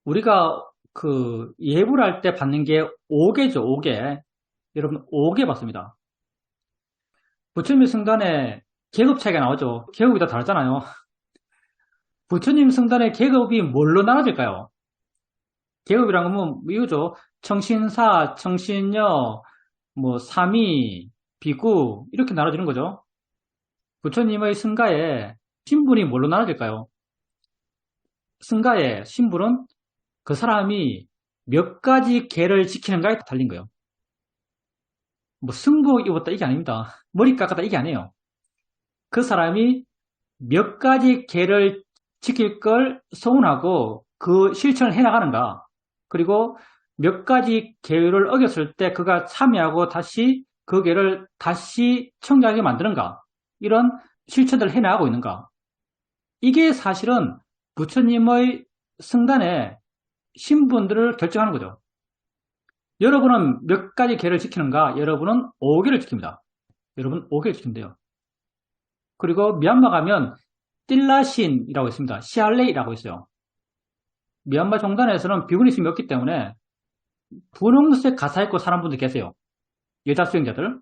우리가 그 예불 할 때 받는 게 5개죠, 5개. 여러분, 5개 받습니다. 부처님 성단에 계급 차이가 나오죠. 계급이 다 다르잖아요. 부처님 성단의 계급이 뭘로 나눠질까요? 계급이란 건 뭐 이거죠. 청신사, 청신녀, 뭐 사미, 비구 이렇게 나눠지는 거죠. 부처님의 승가에 신분이 뭘로 나눠질까요? 승가의 신분은 그 사람이 몇 가지 계를 지키는가에 달린 거예요. 뭐 승복 입었다 이게 아닙니다. 머리 깎았다 이게 아니에요. 그 사람이 몇 가지 계를 지킬 걸 서운하고 그 실천을 해나가는가. 그리고 몇 가지 계율을 어겼을 때 그가 참여하고 다시 그 계를 다시 청구하게 만드는가. 이런 실천들을 해나가고 있는가. 이게 사실은 부처님의 승단의 신분들을 결정하는 거죠. 여러분은 몇 가지 계를 지키는가? 여러분은 5개를 지킵니다. 여러분 5개를 지킨대요. 그리고 미얀마 가면 띨라신이라고 있습니다. 시알레이라고 있어요. 미얀마 종단에서는 비구니즘이 없기 때문에 분홍색 가사 입고 사는 분들 계세요. 여자 수행자들.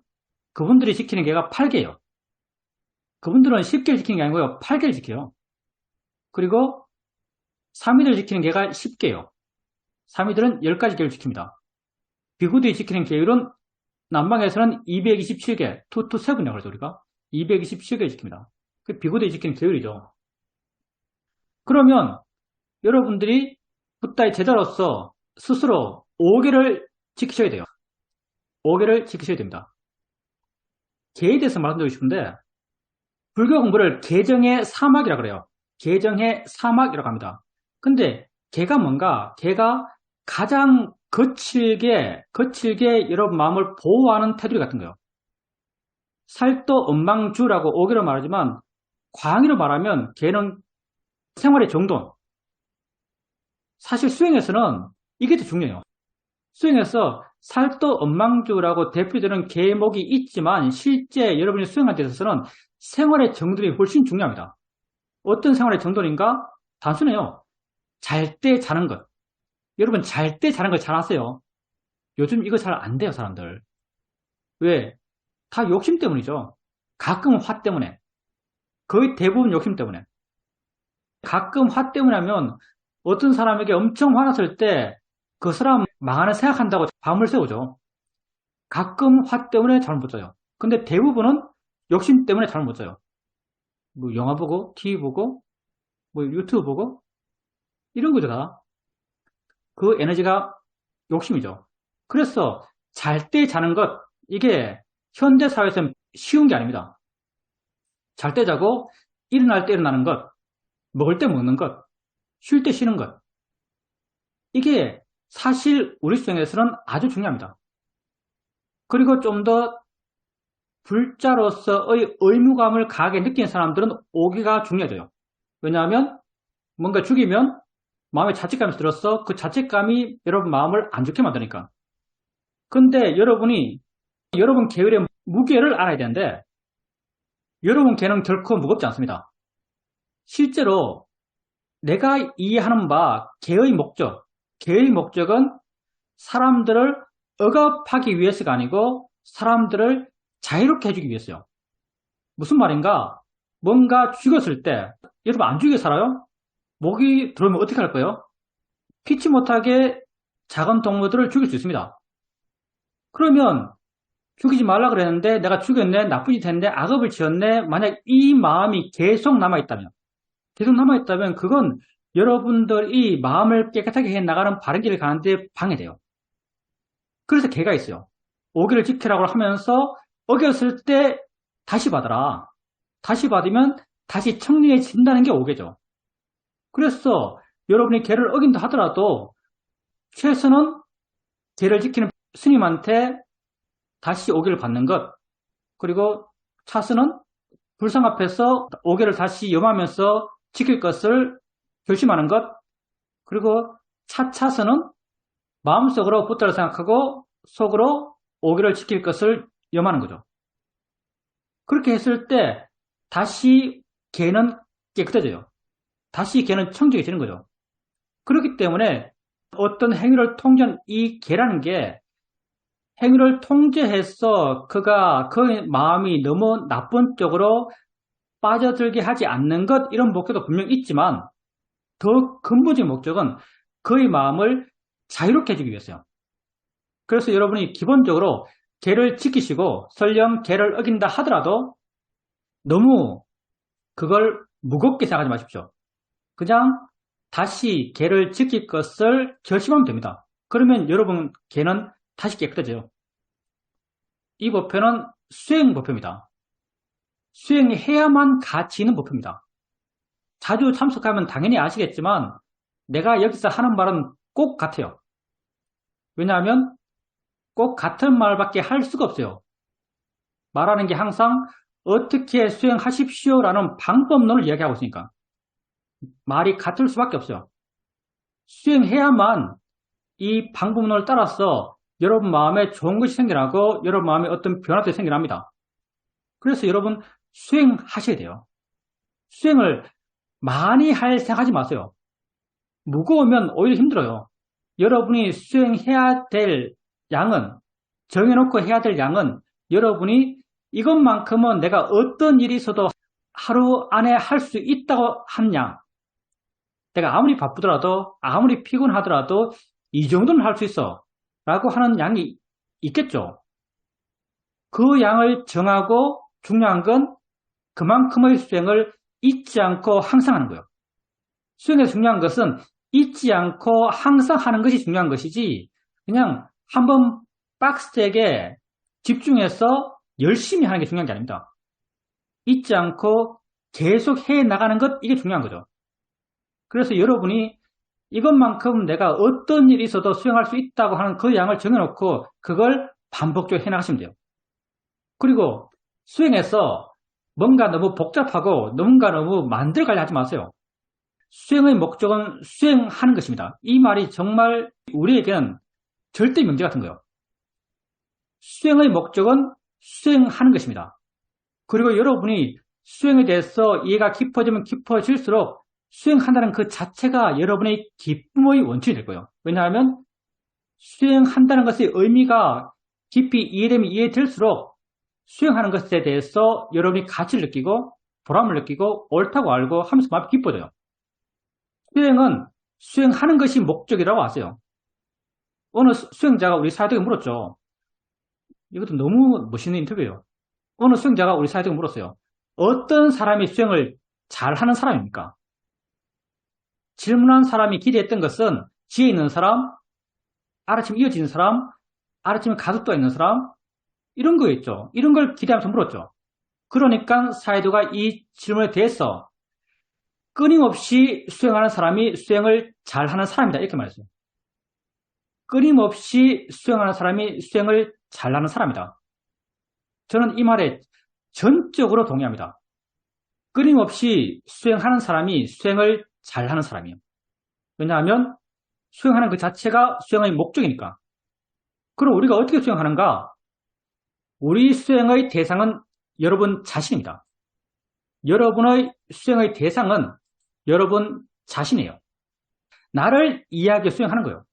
그분들이 지키는 개가 8개예요. 그분들은 10개를 지키는 게 아니고요. 8개를 지켜요. 그리고 사미들 지키는 개가 10개예요. 사미들은 10가지 계를 지킵니다. 비구들이 지키는 계율은 남방에서는 227개, 227이라고 그러죠, 우리가. 227개 지킵니다. 그 비구들이 지키는 계율이죠. 그러면 여러분들이 붓다의 제자로서 스스로 5개를 지키셔야 돼요. 5개를 지키셔야 됩니다. 개에 대해서 말씀드리고 싶은데 불교 공부를 개정의 사막이라고 그래요. 개정의 사막이라고 합니다. 근데 개가 뭔가? 개가 가장 거칠게 여러분 마음을 보호하는 테두리 같은 거예요. 살도 엄망주라고 5개로 말하지만 광의로 말하면 개는 생활의 정돈. 사실 수행에서는 이게 더 중요해요. 수행에서 살도 엄망주라고 대표되는 계목이 있지만 실제 여러분이 수행할 때 있어서는 생활의 정돈이 훨씬 중요합니다. 어떤 생활의 정돈인가? 단순해요. 잘 때 자는 것. 여러분 잘 때 자는 거 잘 아세요? 요즘 이거 잘 안 돼요, 사람들. 왜? 다 욕심 때문이죠. 가끔 화 때문에. 거의 대부분 욕심 때문에. 가끔 화 때문에 하면 어떤 사람에게 엄청 화났을 때 그 사람 망하는 생각한다고 밤을 새우죠. 가끔 화 때문에 잠을 못 자요. 근데 대부분은 욕심 때문에 잠을 못 자요. 뭐 영화 보고, TV 보고, 뭐 유튜브 보고 이런 거죠 다. 그 에너지가 욕심이죠. 그래서 잘 때 자는 것 이게 현대 사회에서는 쉬운 게 아닙니다. 잘 때 자고 일어날 때 일어나는 것, 먹을 때 먹는 것, 쉴 때 쉬는 것 이게 사실 우리 수행에서는 아주 중요합니다. 그리고 좀 더 불자로서의 의무감을 강하게 느끼는 사람들은 오기가 중요해져요. 왜냐하면 뭔가 죽이면 마음에 자책감이 들어서 그 자책감이 여러분 마음을 안 좋게 만드니까. 근데 여러분이 여러분 계율의 무게를 알아야 되는데 여러분 계는 결코 무겁지 않습니다. 실제로 내가 이해하는 바 계의 목적은 사람들을 억압하기 위해서가 아니고 사람들을 자유롭게 해주기 위해서요. 무슨 말인가? 뭔가 죽였을 때 여러분 안 죽여 살아요? 목이 들어오면 어떻게 할 거예요? 피치 못하게 작은 동물들을 죽일 수 있습니다. 그러면 죽이지 말라 그랬는데 내가 죽였네, 나쁜 짓 했네, 악업을 지었네. 만약 이 마음이 계속 남아있다면 그건 여러분들이 마음을 깨끗하게 해나가는 바른 길을 가는데 방해돼요. 그래서 개가 있어요. 오기를 지키라고 하면서 어겼을 때 다시 받아라. 다시 받으면 다시 청리해진다는 게 오개죠. 그래서 여러분이 개를 어긴다 하더라도 최선은 개를 지키는 스님한테 다시 오개를 받는 것, 그리고 차선은 불상 앞에서 오개를 다시 염하면서 지킬 것을 결심하는 것, 그리고 차차선은 마음속으로 부처를 생각하고 속으로 오개를 지킬 것을 염하는 거죠. 그렇게 했을 때 다시 개는 깨끗해져요. 다시 개는 청정해지는 거죠. 그렇기 때문에 어떤 행위를 통제하는 이 개라는 게 행위를 통제해서 그가 그 마음이 너무 나쁜 쪽으로 빠져들게 하지 않는 것 이런 목적도 분명 있지만 더 근본적인 목적은 그의 마음을 자유롭게 해주기 위해서요. 그래서 여러분이 기본적으로 계를 지키시고 설령 계를 어긴다 하더라도 너무 그걸 무겁게 생각하지 마십시오. 그냥 다시 계를 지킬 것을 결심하면 됩니다. 그러면 여러분 계는 다시 깨끗해져요. 이 법표는 수행 법표입니다. 수행해야만 가치 있는 법표입니다. 자주 참석하면 당연히 아시겠지만 내가 여기서 하는 말은 꼭 같아요. 왜냐하면 꼭 같은 말밖에 할 수가 없어요. 말하는 게 항상 어떻게 수행하십시오라는 방법론을 이야기하고 있으니까 말이 같을 수밖에 없어요. 수행해야만 이 방법론을 따라서 여러분 마음에 좋은 것이 생겨나고 여러분 마음에 어떤 변화도 생겨납니다. 그래서 여러분 수행하셔야 돼요. 수행을 많이 할 생각하지 마세요. 무거우면 오히려 힘들어요. 여러분이 수행해야 될 양은 정해놓고 해야 될 양은 여러분이 이것만큼은 내가 어떤 일이 있어도 하루 안에 할 수 있다고 하는 양, 내가 아무리 바쁘더라도 아무리 피곤하더라도 이 정도는 할 수 있어 라고 하는 양이 있겠죠. 그 양을 정하고 중요한 건 그만큼의 수행을 잊지 않고 항상 하는 거예요. 수행에서 중요한 것은 잊지 않고 항상 하는 것이 중요한 것이지 그냥 한번 박스택에 집중해서 열심히 하는 게 중요한 게 아닙니다. 잊지 않고 계속 해 나가는 것 이게 중요한 거죠. 그래서 여러분이 이것만큼 내가 어떤 일이 있어도 수행할 수 있다고 하는 그 양을 정해놓고 그걸 반복적으로 해나가시면 돼요. 그리고 수행에서 뭔가 너무 복잡하고 뭔가 너무 만들어가려 하지 마세요. 수행의 목적은 수행하는 것입니다. 이 말이 정말 우리에게는 절대 명제 같은 거예요. 수행의 목적은 수행하는 것입니다. 그리고 여러분이 수행에 대해서 이해가 깊어지면 깊어질수록 수행한다는 그 자체가 여러분의 기쁨의 원천이 될 거예요. 왜냐하면 수행한다는 것의 의미가 깊이 이해되면 이해될수록 수행하는 것에 대해서 여러분이 가치를 느끼고 보람을 느끼고 옳다고 알고 하면서 마음이 기뻐져요. 수행은 수행하는 것이 목적이라고 하세요. 어느 수행자가 우리 사회덕에 물었죠. 이것도 너무 멋있는 인터뷰예요. 어느 수행자가 우리 사회덕에 물었어요. 어떤 사람이 수행을 잘하는 사람입니까? 질문한 사람이 기대했던 것은 지혜 있는 사람, 알아침에 이어지는 사람, 알아침에 가속도가 있는 사람 이런 거였죠. 이런 걸 기대하면서 물었죠. 그러니까 사회도가 이 질문에 대해서 끊임없이 수행하는 사람이 수행을 잘하는 사람이다 이렇게 말했어요. 끊임없이 수행하는 사람이 수행을 잘하는 사람이다. 저는 이 말에 전적으로 동의합니다. 끊임없이 수행하는 사람이 수행을 잘하는 사람이에요. 왜냐하면 수행하는 그 자체가 수행의 목적이니까. 그럼 우리가 어떻게 수행하는가? 우리 수행의 대상은 여러분 자신입니다. 여러분의 수행의 대상은 여러분 자신이에요. 나를 이해하게 수행하는 거예요.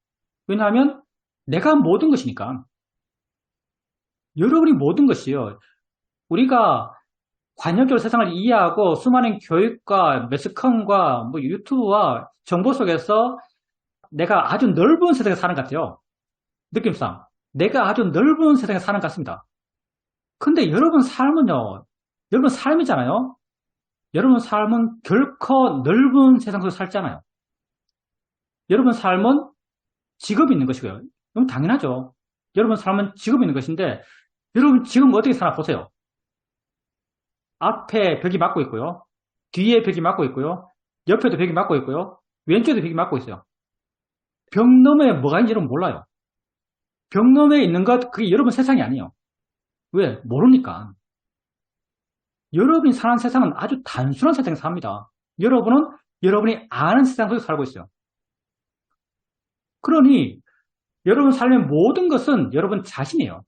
왜냐하면 내가 모든 것이니까. 여러분이 모든 것이요. 우리가 관념적으로 세상을 이해하고 수많은 교육과 매스컴과 뭐 유튜브와 정보 속에서 내가 아주 넓은 세상에 사는 것 같아요. 느낌상. 내가 아주 넓은 세상에 사는 것 같습니다. 근데 여러분 삶은요. 여러분 삶이잖아요. 여러분 삶은 결코 넓은 세상 속에 살지 않아요. 여러분 삶은 직업이 있는 것이고요. 그럼 당연하죠. 여러분 삶은 직업이 있는 것인데 여러분 지금 어떻게 사나 보세요. 앞에 벽이 막고 있고요. 뒤에 벽이 막고 있고요. 옆에도 벽이 막고 있고요. 왼쪽에도 벽이 막고 있어요. 벽 너머에 뭐가 있는지 여러분 몰라요. 벽 너머에 있는 것 그게 여러분 세상이 아니에요. 왜? 모르니까. 여러분이 사는 세상은 아주 단순한 세상에 삽니다. 여러분은 여러분이 아는 세상 속에 살고 있어요. 그러니 여러분 삶의 모든 것은 여러분 자신이에요.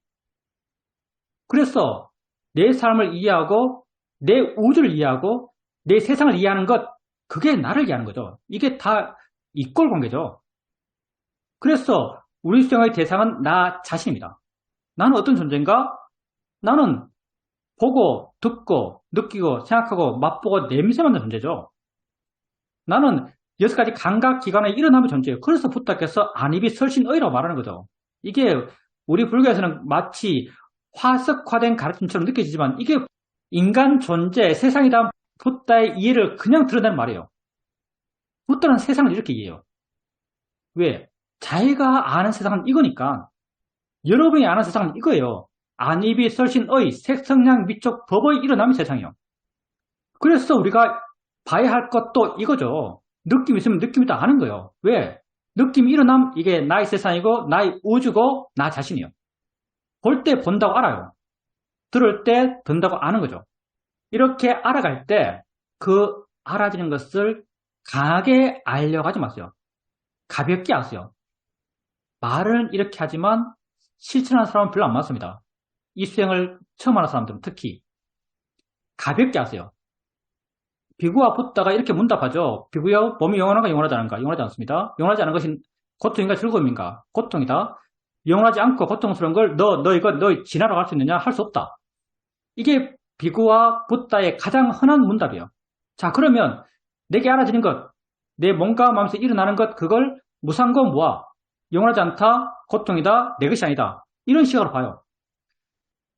그래서 내 삶을 이해하고 내 우주를 이해하고 내 세상을 이해하는 것 그게 나를 이해하는 거죠. 이게 다 이꼴 관계죠. 그래서 우리 수행의 대상은 나 자신입니다. 나는 어떤 존재인가? 나는 보고, 듣고, 느끼고, 생각하고, 맛보고, 냄새 맡는 존재죠. 나는 6가지 감각기관에 일어나는 존재예요. 그래서 부탁해서 안입이 설신의라고 말하는 거죠. 이게 우리 불교에서는 마치 화석화된 가르침처럼 느껴지지만 이게 인간 존재, 세상이다 붓다의 이해를 그냥 드러내는 말이에요. 붓다는 세상을 이렇게 이해해요. 왜? 자기가 아는 세상은 이거니까. 여러분이 아는 세상은 이거예요. 안입이 설신의 색성량 미촉 법의 일어남의 세상이요. 그래서 우리가 봐야 할 것도 이거죠. 느낌이 있으면 느낌이 다 아는 거예요. 왜? 느낌이 일어남 이게 나의 세상이고 나의 우주고 나 자신이요. 볼 때 본다고 알아요. 들을 때 듣는다고 아는 거죠. 이렇게 알아갈 때 그 알아지는 것을 강하게 알려고 하지 마세요. 가볍게 하세요. 말은 이렇게 하지만 실천하는 사람은 별로 안 많습니다. 이 수행을 처음 하는 사람들은 특히 가볍게 하세요. 비구와 붓다가 이렇게 문답하죠. 비구여, 몸이 영원한가 영원하지 않은가? 영원하지 않습니다. 영원하지 않은 것이 고통인가 즐거움인가? 고통이다. 영원하지 않고 고통스러운 걸 너 지나러 갈 수 있느냐? 할 수 없다. 이게 비구와 붓다의 가장 흔한 문답이에요. 자, 그러면 내게 알아지는 것, 내 몸과 마음에서 일어나는 것, 그걸 무상고 무아, 영원하지 않다, 고통이다, 내 것이 아니다. 이런 시각으로 봐요.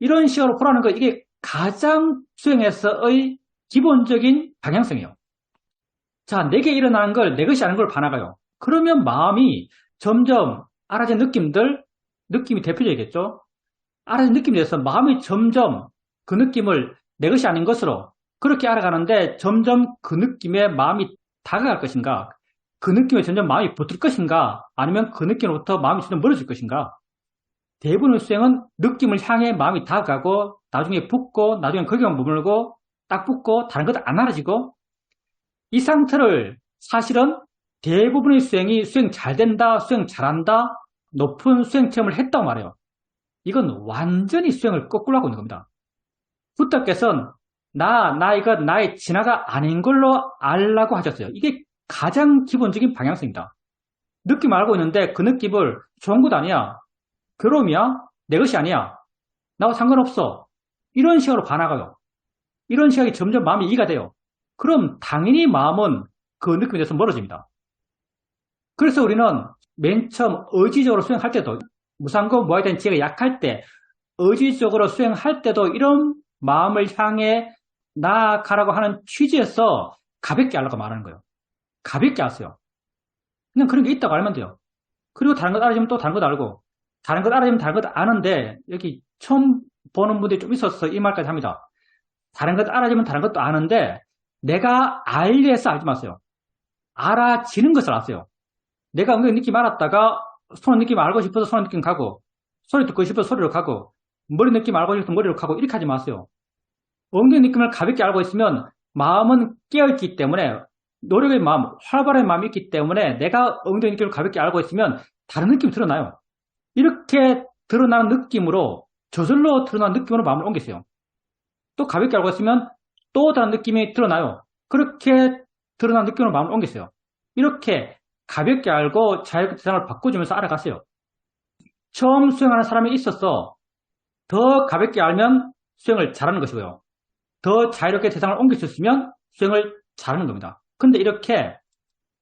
이런 시각으로 보라는 것, 이게 가장 수행에서의 기본적인 방향성이에요. 자, 내게 일어나는 걸 내 것이 아닌 걸 반화가요. 그러면 마음이 점점 알아진 느낌이 대표적이겠죠? 알아진 느낌이 돼서 마음이 점점 그 느낌을 내 것이 아닌 것으로 그렇게 알아가는데 점점 그 느낌에 마음이 다가갈 것인가? 그 느낌에 점점 마음이 붙을 것인가? 아니면 그 느낌으로부터 마음이 점점 멀어질 것인가? 대부분의 수행은 느낌을 향해 마음이 다가가고 나중에 붙고 나중에 거기만 머물고 딱 붙고 다른 것 안 알아지고 이 상태를 사실은 대부분의 수행이 수행 잘 된다, 수행 잘한다, 높은 수행 체험을 했다고 말해요. 이건 완전히 수행을 거꾸로 하고 있는 겁니다. 부처께서는 이거 나의 진화가 아닌 걸로 알라고 하셨어요. 이게 가장 기본적인 방향성입니다. 느낌 알고 있는데 그 느낌을 좋은 것 아니야, 괴로움이야, 내 것이 아니야, 나와 상관없어, 이런 식으로 반화가요. 이런 시각이 점점 마음이 이해가 돼요. 그럼 당연히 마음은 그 느낌에 대해서 멀어집니다. 그래서 우리는 맨 처음 의지적으로 수행할 때도 무상고 무아에 대한 지혜가 약할 때 의지적으로 수행할 때도 이런 마음을 향해 나아가라고 하는 취지에서 가볍게 하려고 말하는 거예요. 가볍게 하세요. 그냥 그런 게 있다고 알면 돼요. 그리고 다른 것 알아지면 또 다른 것 알고 다른 것 알아지면 다른 것 아는데 여기 처음 보는 분들이 좀 있어서 이 말까지 합니다. 다른 것 알아지면 다른 것도 아는데 내가 알려 해서 알지 마세요. 알아지는 것을 아세요. 내가 엉덩이 느낌 알았다가 손 느낌 알고 싶어서 손 느낌 가고 소리 듣고 싶어서 소리로 가고 머리 느낌 알고 싶어서 머리로 가고 이렇게 하지 마세요. 엉덩이 느낌을 가볍게 알고 있으면 마음은 깨어있기 때문에 노력의 마음, 활발한 마음이 있기 때문에 내가 엉덩이 느낌을 가볍게 알고 있으면 다른 느낌이 드러나요. 이렇게 드러나는 느낌으로 저절로 드러나는 느낌으로 마음을 옮기세요. 또 가볍게 알고 있으면 또 다른 느낌이 드러나요. 그렇게 드러나는 느낌으로 마음을 옮기세요. 이렇게 가볍게 알고 자유롭게 대상을 바꿔주면서 알아가세요. 처음 수행하는 사람이 있어서 더 가볍게 알면 수행을 잘하는 것이고요. 더 자유롭게 대상을 옮길 수 있으면 수행을 잘하는 겁니다. 근데 이렇게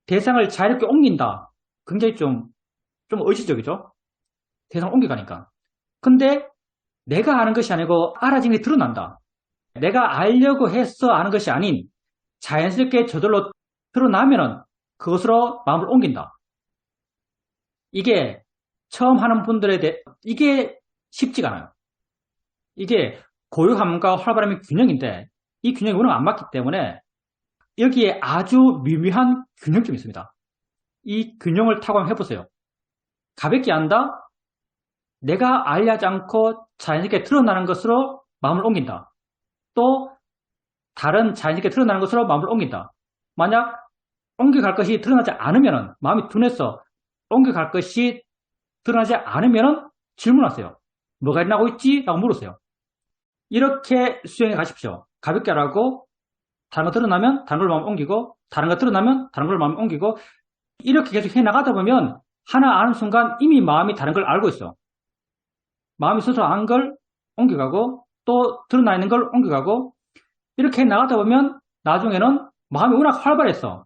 대상을 자유롭게 옮긴다. 굉장히 좀 의지적이죠? 대상을 옮겨가니까. 근데 내가 아는 것이 아니고 알아지는 게 드러난다. 내가 알려고 해서 아는 것이 아닌 자연스럽게 저절로 드러나면은 그것으로 마음을 옮긴다. 이게 처음 하는 분들에 대해 이게 쉽지가 않아요. 이게 고요함과 활발함의 균형인데 이 균형이 워낙 안 맞기 때문에 여기에 아주 미묘한 균형점이 있습니다. 이 균형을 타고해보세요. 가볍게 한다. 내가 알려하지 않고 자연스럽게 드러나는 것으로 마음을 옮긴다. 또 다른 자연스럽게 드러나는 것으로 마음을 옮긴다. 만약 옮겨갈 것이 드러나지 않으면 마음이 둔해서 옮겨갈 것이 드러나지 않으면 질문하세요. 뭐가 일어나고 있지? 라고 물으세요. 이렇게 수행해 가십시오. 가볍게 하라고 다른 거 드러나면 다른 걸 마음 옮기고 다른 거 드러나면 다른 걸 마음 옮기고 이렇게 계속 해나가다 보면 하나 아는 순간 이미 마음이 다른 걸 알고 있어. 마음이 스스로 안 걸 옮겨가고 또 드러나 있는 걸 옮겨가고 이렇게 나가다 보면 나중에는 마음이 워낙 활발했어.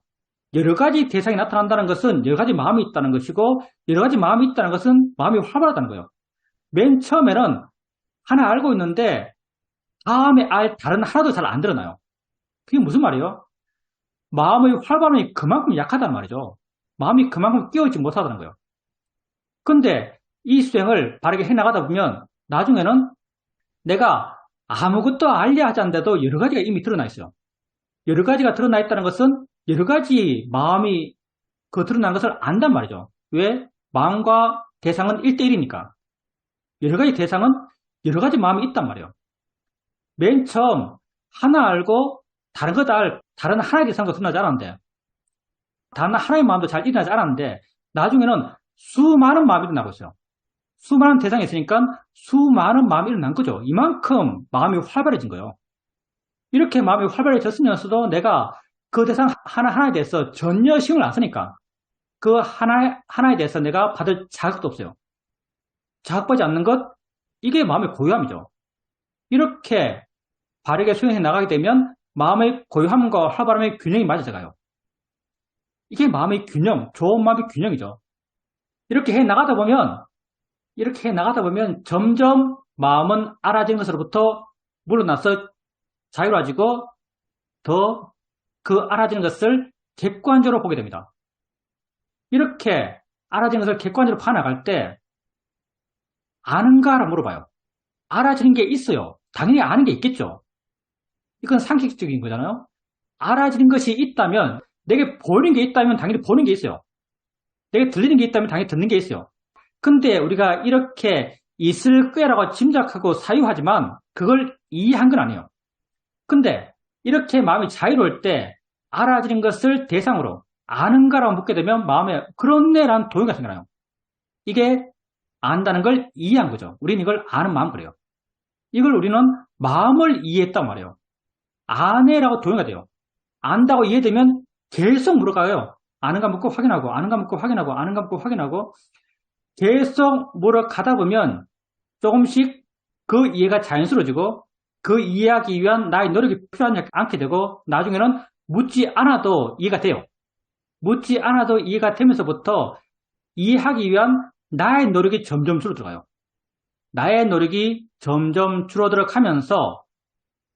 여러 가지 대상이 나타난다는 것은 여러 가지 마음이 있다는 것이고 여러 가지 마음이 있다는 것은 마음이 활발하다는 거예요. 맨 처음에는 하나 알고 있는데 다음에 알 다른 하나도 잘 안 드러나요. 그게 무슨 말이에요? 마음의 활발함이 그만큼 약하단 말이죠. 마음이 그만큼 끼어있지 못하다는 거예요. 근데 이 수행을 바르게 해나가다 보면 나중에는 내가 아무것도 알려 하지 않는데도 여러 가지가 이미 드러나 있어요. 여러 가지가 드러나 있다는 것은 여러 가지 마음이 그 드러난 것을 안단 말이죠. 왜? 마음과 대상은 1대1이니까. 여러 가지 대상은 여러 가지 마음이 있단 말이에요. 맨 처음 하나 알고 다른 거 다른 하나의 대상도 드러나지 않았는데 다른 하나의 마음도 잘 일어나지 않았는데 나중에는 수많은 마음이 일어나고 있어요. 수많은 대상이 있으니까 수많은 마음이 일어난 거죠. 이만큼 마음이 활발해진 거예요. 이렇게 마음이 활발해졌으면서도 내가 그 대상 하나하나에 대해서 전혀 신경을 안 쓰니까 그 하나에 대해서 내가 받을 자극도 없어요. 자극받지 않는 것, 이게 마음의 고요함이죠. 이렇게 바르게 수행해 나가게 되면 마음의 고요함과 활발함의 균형이 맞아져가요. 이게 마음의 균형, 좋은 마음의 균형이죠. 이렇게 해 나가다 보면 점점 마음은 알아진 것으로부터 물러나서 자유로워지고 더 그 알아지는 것을 객관적으로 보게 됩니다. 이렇게 알아지는 것을 객관적으로 파나갈 때 아는가라 물어봐요. 알아지는 게 있어요. 당연히 아는 게 있겠죠. 이건 상식적인 거잖아요. 알아지는 것이 있다면 내게 보이는 게 있다면 당연히 보는 게 있어요. 내게 들리는 게 있다면 당연히 듣는 게 있어요. 근데 우리가 이렇게 있을 거라고 짐작하고 사유하지만 그걸 이해한 건 아니에요. 근데 이렇게 마음이 자유로울 때 알아지는 것을 대상으로 아는가라고 묻게 되면 마음에 그렇네라는 동요가 생겨나요. 이게 안다는 걸 이해한 거죠. 우리는 이걸 아는 마음 그래요. 이걸 우리는 마음을 이해했단 말이에요. 아네라고 동요가 돼요. 안다고 이해되면 계속 물어가요. 아는가 묻고 확인하고 아는가 묻고 확인하고 아는가 묻고 확인하고 계속 물어가다 보면 조금씩 그 이해가 자연스러워지고 그 이해하기 위한 나의 노력이 필요하지 않게 되고 나중에는 묻지 않아도 이해가 돼요. 묻지 않아도 이해가 되면서부터 이해하기 위한 나의 노력이 점점 줄어들어가요. 나의 노력이 점점 줄어들어 가면서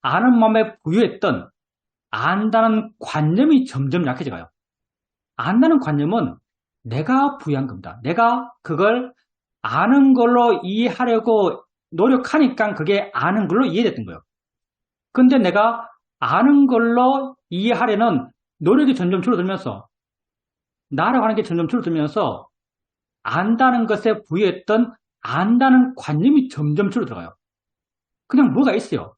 아는 마음에 부유했던 안다는 관념이 점점 약해져가요. 안다는 관념은 내가 부여한 겁니다. 내가 그걸 아는 걸로 이해하려고 노력하니까 그게 아는 걸로 이해됐던 거예요. 근데 내가 아는 걸로 이해하려는 노력이 점점 줄어들면서 나라고 하는 게 점점 줄어들면서 안다는 것에 부여했던 안다는 관념이 점점 줄어들어가요. 그냥 뭐가 있어요.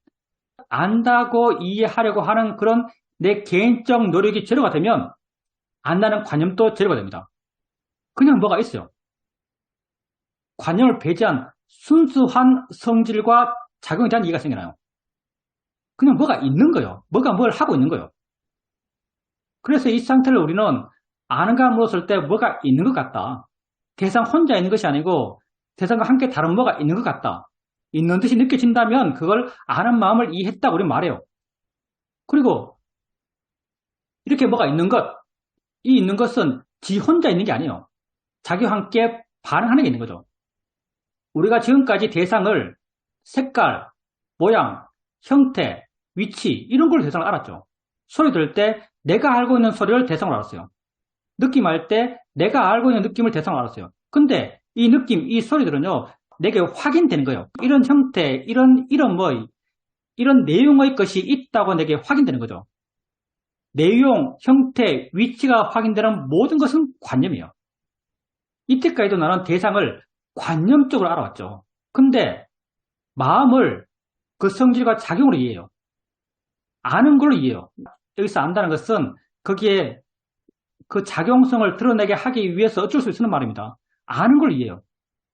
안다고 이해하려고 하는 그런 내 개인적 노력이 제로가 되면 안다는 관념도 제로가 됩니다. 그냥 뭐가 있어요. 관념을 배제한 순수한 성질과 작용에 대한 이해가 생겨나요. 그냥 뭐가 있는 거예요. 뭐가 뭘 하고 있는 거예요. 그래서 이 상태를 우리는 아는가 물었을 때 뭐가 있는 것 같다. 대상 혼자 있는 것이 아니고 대상과 함께 다른 뭐가 있는 것 같다. 있는 듯이 느껴진다면 그걸 아는 마음을 이해했다고 우리는 말해요. 그리고 이렇게 뭐가 있는 것, 이 있는 것은 지 혼자 있는 게 아니에요. 자기와 함께 반응하는 게 있는 거죠. 우리가 지금까지 대상을 색깔, 모양, 형태, 위치 이런 걸로 대상을 알았죠. 소리 들을 때 내가 알고 있는 소리를 대상으로 알았어요. 느낌 할 때 내가 알고 있는 느낌을 대상으로 알았어요. 근데 이 느낌, 이 소리들은요, 내게 확인되는 거예요. 이런 형태, 이런 내용의 것이 있다고 내게 확인되는 거죠. 내용, 형태, 위치가 확인되는 모든 것은 관념이에요. 이때까지도 나는 대상을 관념적으로 알아왔죠. 근데 마음을 그 성질과 작용으로 이해해요. 아는 걸로 이해해요. 여기서 안다는 것은 거기에 그 작용성을 드러내게 하기 위해서 어쩔 수 있는 말입니다. 아는 걸 이해해요.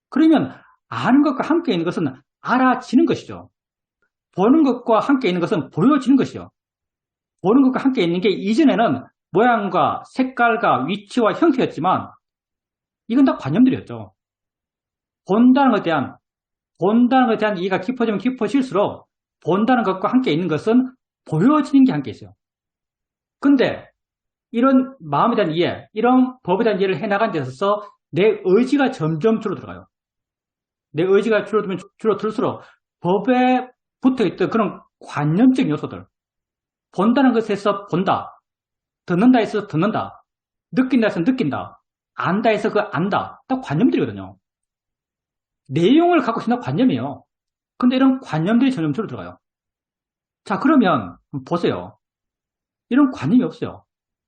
그러면 아는 것과 함께 있는 것은 알아지는 것이죠. 보는 것과 함께 있는 것은 보여지는 것이요. 보는 것과 함께 있는 게 이전에는 모양과 색깔과 위치와 형태였지만 이건 다 관념들이었죠. 본다는 것에 대한 이해가 깊어지면 깊어질수록 본다는 것과 함께 있는 것은 보여지는 게 함께 있어요. 근데 이런 마음에 대한 이해, 이런 법에 대한 이해를 해나간 데 있어서 내 의지가 점점 줄어들어가요. 내 의지가 줄어들면 줄어들수록 법에 붙어있던 그런 관념적인 요소들, 본다는 것에서 본다, 듣는다 해서 듣는다, 느낀다 해서 느낀다, 안다 해서 그 안다, 딱 관념들이거든요. 내용을 갖고 있는 관념이에요. 근데 이런 관념들이 점점 줄어들어가요. 자, 그러면 보세요. 이런 관념이 없어요.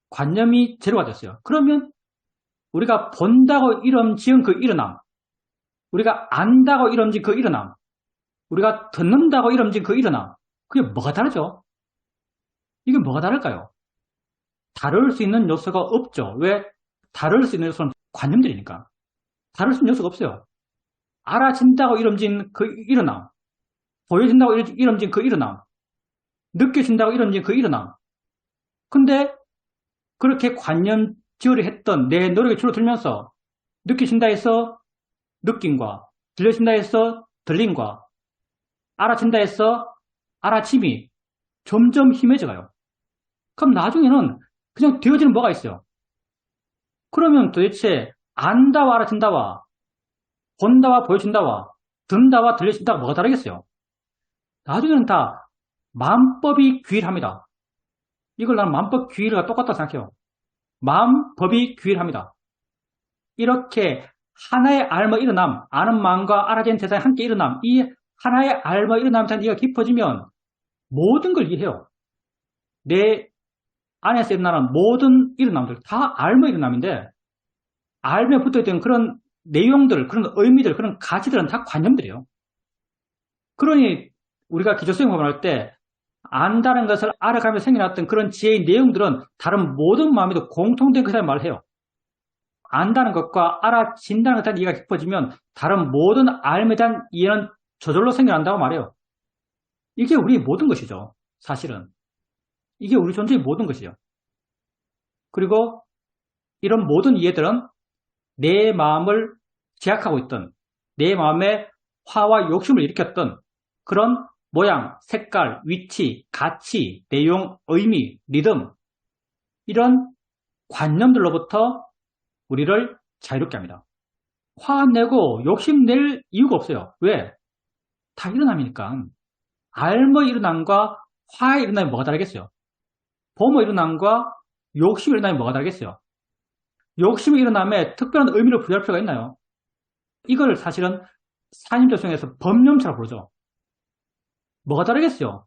관념이 제로가 됐어요. 그러면 우리가 본다고 이름 지은 그 일어남, 우리가 안다고 이름 지은 그 일어남, 우리가 듣는다고 이름 지은 그 일어남, 그게 뭐가 다르죠? 이게 뭐가 다를까요? 다룰 수 있는 요소가 없죠. 왜? 다룰 수 있는 요소는 관념들이니까. 다룰 수 있는 요소가 없어요. 알아진다고 이름 지은 그 일어남, 보여진다고 이름 지은 그 일어남, 느껴진다고 이름 지은 그 일어남. 근데 그렇게 관념지어를 했던 내 노력이 줄어들면서 느껴진다 해서 느낌과 들려진다 해서 들림과 알아진다 해서 알아짐이 점점 희미해져가요. 그럼 나중에는 그냥 되어지는 뭐가 있어요? 그러면 도대체 안다와 알아진다와 본다와 보여진다와 듣는다와 들려진다가 뭐가 다르겠어요? 나중에는 다 만법이 귀일합니다. 이걸 나는 만법 귀일과 똑같다 생각해요. 만법이 귀일합니다. 이렇게 하나의 알마 일어남, 아는 마음과 알아지는 대상이 함께 일어남, 이 하나의 알마 일어남에 대한 이해가 깊어지면 모든 걸 이해해요. 내 안에서 일어나는 모든 일어남들 다 알마 일어남인데 알에 붙어있던 그런 내용들, 그런 의미들, 그런 가치들은 다 관념들이에요. 그러니 우리가 기초수행법을 할 때 안다는 것을 알아가며 생겨났던 그런 지혜의 내용들은 다른 모든 마음에도 공통된 것이라는 말을 해요. 안다는 것과 알아진다는 것에 대한 이해가 깊어지면 다른 모든 알에 대한 이해는 저절로 생겨난다고 말해요. 이게 우리의 모든 것이죠. 사실은. 이게 우리 존재의 모든 것이에요. 그리고 이런 모든 이해들은 내 마음을 제약하고 있던, 내 마음에 화와 욕심을 일으켰던 그런 모양, 색깔, 위치, 가치, 내용, 의미, 리듬 이런 관념들로부터 우리를 자유롭게 합니다. 화내고 욕심낼 이유가 없어요. 왜? 다 일어남이니까. 알의 일어남과 화의 일어남이 뭐가 다르겠어요? 범의 일어남과 욕심의 일어남이 뭐가 다르겠어요? 욕심의 일어남에 특별한 의미를 부여할 필요가 있나요? 이걸 사실은 산임조성에서 법념차라고 부르죠. 뭐가 다르겠어요?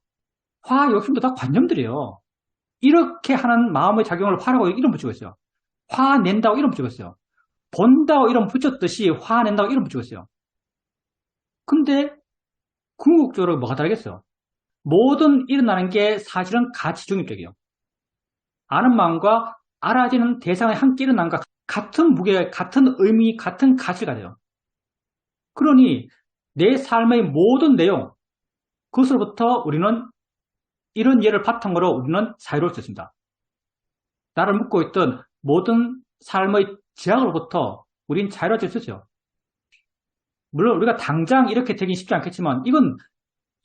화, 욕심도 다 관념들이에요. 이렇게 하는 마음의 작용을 화라고 이름 붙이고 있어요. 화낸다고 이름 붙이고 있어요. 본다고 이름 붙였듯이 화낸다고 이름 붙이고 있어요. 근데 궁극적으로 뭐가 다르겠어요? 모든 일어나는 게 사실은 가치 중립적이에요. 아는 마음과 알아지는 대상이 함께 일어난 것과 같은 무게, 같은 의미, 같은 가치가 돼요. 그러니 내 삶의 모든 내용, 그것으로부터 우리는 이런 예를 바탕으로 우리는 자유로울 수 있습니다. 나를 묶고 있던 모든 삶의 제약으로부터 우린 자유로워질 수 있어요. 물론 우리가 당장 이렇게 되긴 쉽지 않겠지만 이건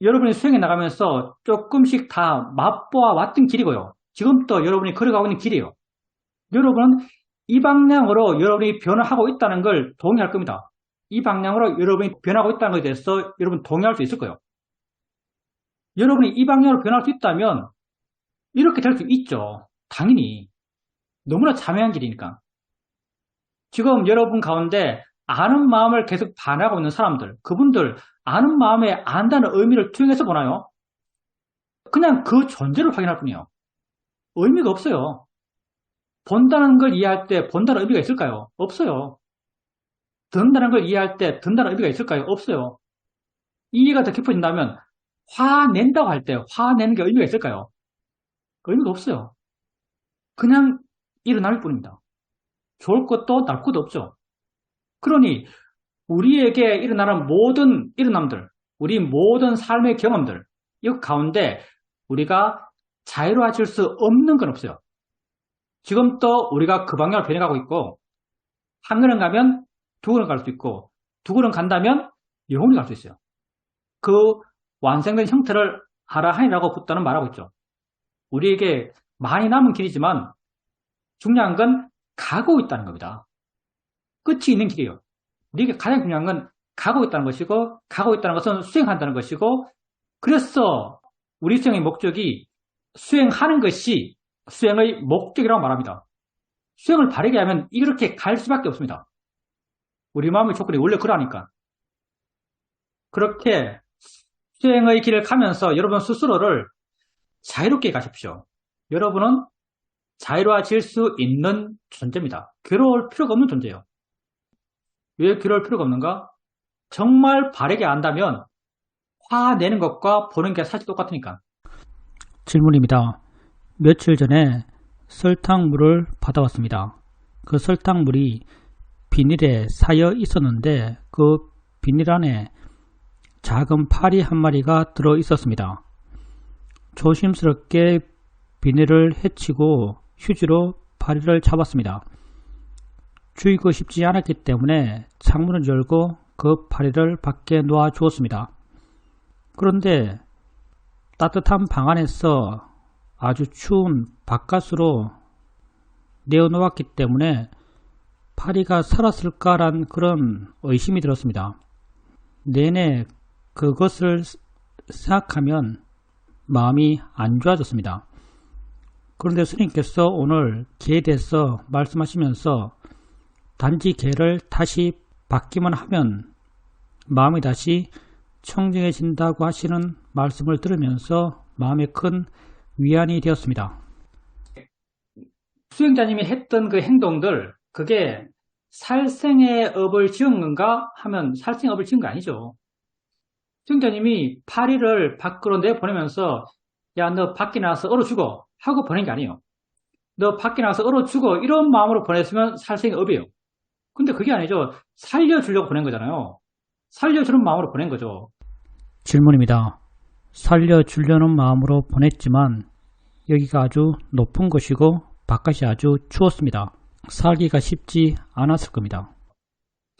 여러분이 수행해 나가면서 조금씩 다 맛보아 왔던 길이고요. 지금도 여러분이 걸어가고 있는 길이에요. 여러분은 이 방향으로 여러분이 변화하고 있다는 걸 동의할 겁니다. 이 방향으로 여러분이 변하고 있다는 것에 대해서 여러분 동의할 수 있을 거예요. 여러분이 이 방향으로 변할 수 있다면 이렇게 될 수 있죠. 당연히. 너무나 자명한 길이니까. 지금 여러분 가운데 아는 마음을 계속 반하고 있는 사람들, 그분들 아는 마음에 안다는 의미를 투영해서 보나요? 그냥 그 존재를 확인할 뿐이에요. 의미가 없어요. 본다는 걸 이해할 때 본다는 의미가 있을까요? 없어요. 듣는다는 걸 이해할 때 듣는다는 의미가 있을까요? 없어요. 이해가 더 깊어진다면 화낸다고 할 때 화내는 게 의미가 있을까요? 의미가 없어요. 그냥 일어날 뿐입니다. 좋을 것도 나쁠 것도 없죠. 그러니 우리에게 일어나는 모든 일어남들, 우리 모든 삶의 경험들, 이 가운데 우리가 자유로워질 수 없는 건 없어요. 지금 또 우리가 그 방향으로 변해가고 있고 한 걸음 가면 두 걸음 갈 수 있고, 두 걸음 간다면 영원히 갈 수 있어요. 그 완성된 형태를 아라한이라고 붓다는 말하고 있죠. 우리에게 많이 남은 길이지만 중요한 건 가고 있다는 겁니다. 끝이 있는 길이에요. 우리에게 가장 중요한 건 가고 있다는 것이고, 가고 있다는 것은 수행한다는 것이고, 그래서 우리 수행의 목적이 수행하는 것이 수행의 목적이라고 말합니다. 수행을 바르게 하면 이렇게 갈 수밖에 없습니다. 우리 마음의 조건이 원래 그러니까. 그렇게 수행의 길을 가면서 여러분 스스로를 자유롭게 가십시오. 여러분은 자유로워질 수 있는 존재입니다. 괴로울 필요가 없는 존재예요. 왜 괴로울 필요가 없는가? 정말 바르게 안다면 화내는 것과 보는 게 사실 똑같으니까. 질문입니다. 며칠 전에 설탕물을 받아왔습니다. 그 설탕물이 비닐에 쌓여 있었는데 그 비닐 안에 작은 파리 한 마리가 들어 있었습니다. 조심스럽게 비닐을 헤치고 휴지로 파리를 잡았습니다. 죽이고 싶지 않았기 때문에 창문을 열고 그 파리를 밖에 놓아 주었습니다. 그런데 따뜻한 방 안에서 아주 추운 바깥으로 내어놓았기 때문에 파리가 살았을까란 그런 의심이 들었습니다. 내내 그것을 생각하면 마음이 안 좋아졌습니다. 그런데 스님께서 오늘 개에 대해서 말씀하시면서 단지 개를 다시 받기만 하면 마음이 다시 청정해진다고 하시는 말씀을 들으면서 마음에 큰 위안이 되었습니다. 수행자님이 했던 그 행동들, 그게 살생의 업을 지은 건가 하면 살생의 업을 지은 거 아니죠. 수행자님이 파리를 밖으로 내보내면서 야, 너 밖에 나가서 얼어 죽어 하고 보낸 게 아니에요. 너 밖에 나가서 얼어 죽어 이런 마음으로 보냈으면 살생의 업이에요. 근데 그게 아니죠. 살려주려고 보낸 거잖아요. 살려주는 마음으로 보낸 거죠. 질문입니다. 살려주려는 마음으로 보냈지만 여기가 아주 높은 곳이고 바깥이 아주 추웠습니다. 살기가 쉽지 않았을 겁니다.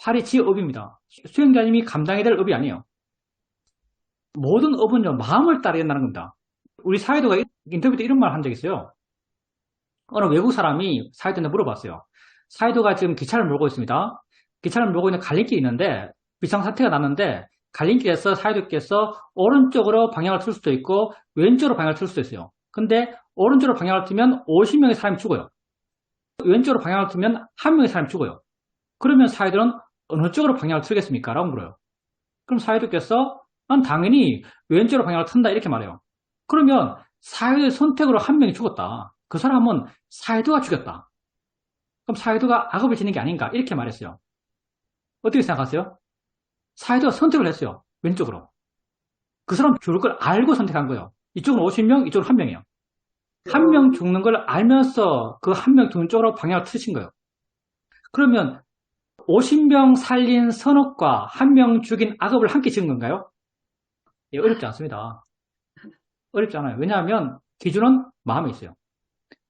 팔이 지 업입니다. 수행자님이 감당해야 될 업이 아니에요. 모든 업은요, 마음을 따라야 된다는 겁니다. 우리 사회도가 인터뷰 때 이런 말 한 적 있어요. 어느 외국 사람이 사회도한테 물어봤어요. 사회도가 지금 기차를 몰고 있습니다. 기차를 몰고 있는 갈림길이 있는데 비상사태가 났는데 갈림길에서 사회도께서 오른쪽으로 방향을 틀 수도 있고 왼쪽으로 방향을 틀 수도 있어요. 근데 오른쪽으로 방향을 틀면 50명의 사람이 죽어요. 왼쪽으로 방향을 틀면 1명의 사람이 죽어요. 그러면 사회도는 어느 쪽으로 방향을 틀겠습니까? 라고 물어요. 그럼 사회도께서 난 당연히 왼쪽으로 방향을 튼다 이렇게 말해요. 그러면 사회도의 선택으로 1명이 죽었다. 그 사람은 사회도가 죽였다. 그럼 사회도가 악업을 지는 게 아닌가 이렇게 말했어요. 어떻게 생각하세요? 사회도가 선택을 했어요. 왼쪽으로. 그 사람 죽을 걸 알고 선택한 거예요. 이쪽은 50명, 이쪽은 1명이에요. 1명 죽는 걸 알면서 그 1명 죽는 쪽으로 방향을 트신 거예요. 그러면 50명 살린 선업과 1명 죽인 악업을 함께 지은 건가요? 예, 어렵지 않습니다. 어렵지 않아요. 왜냐하면 기준은 마음에 있어요.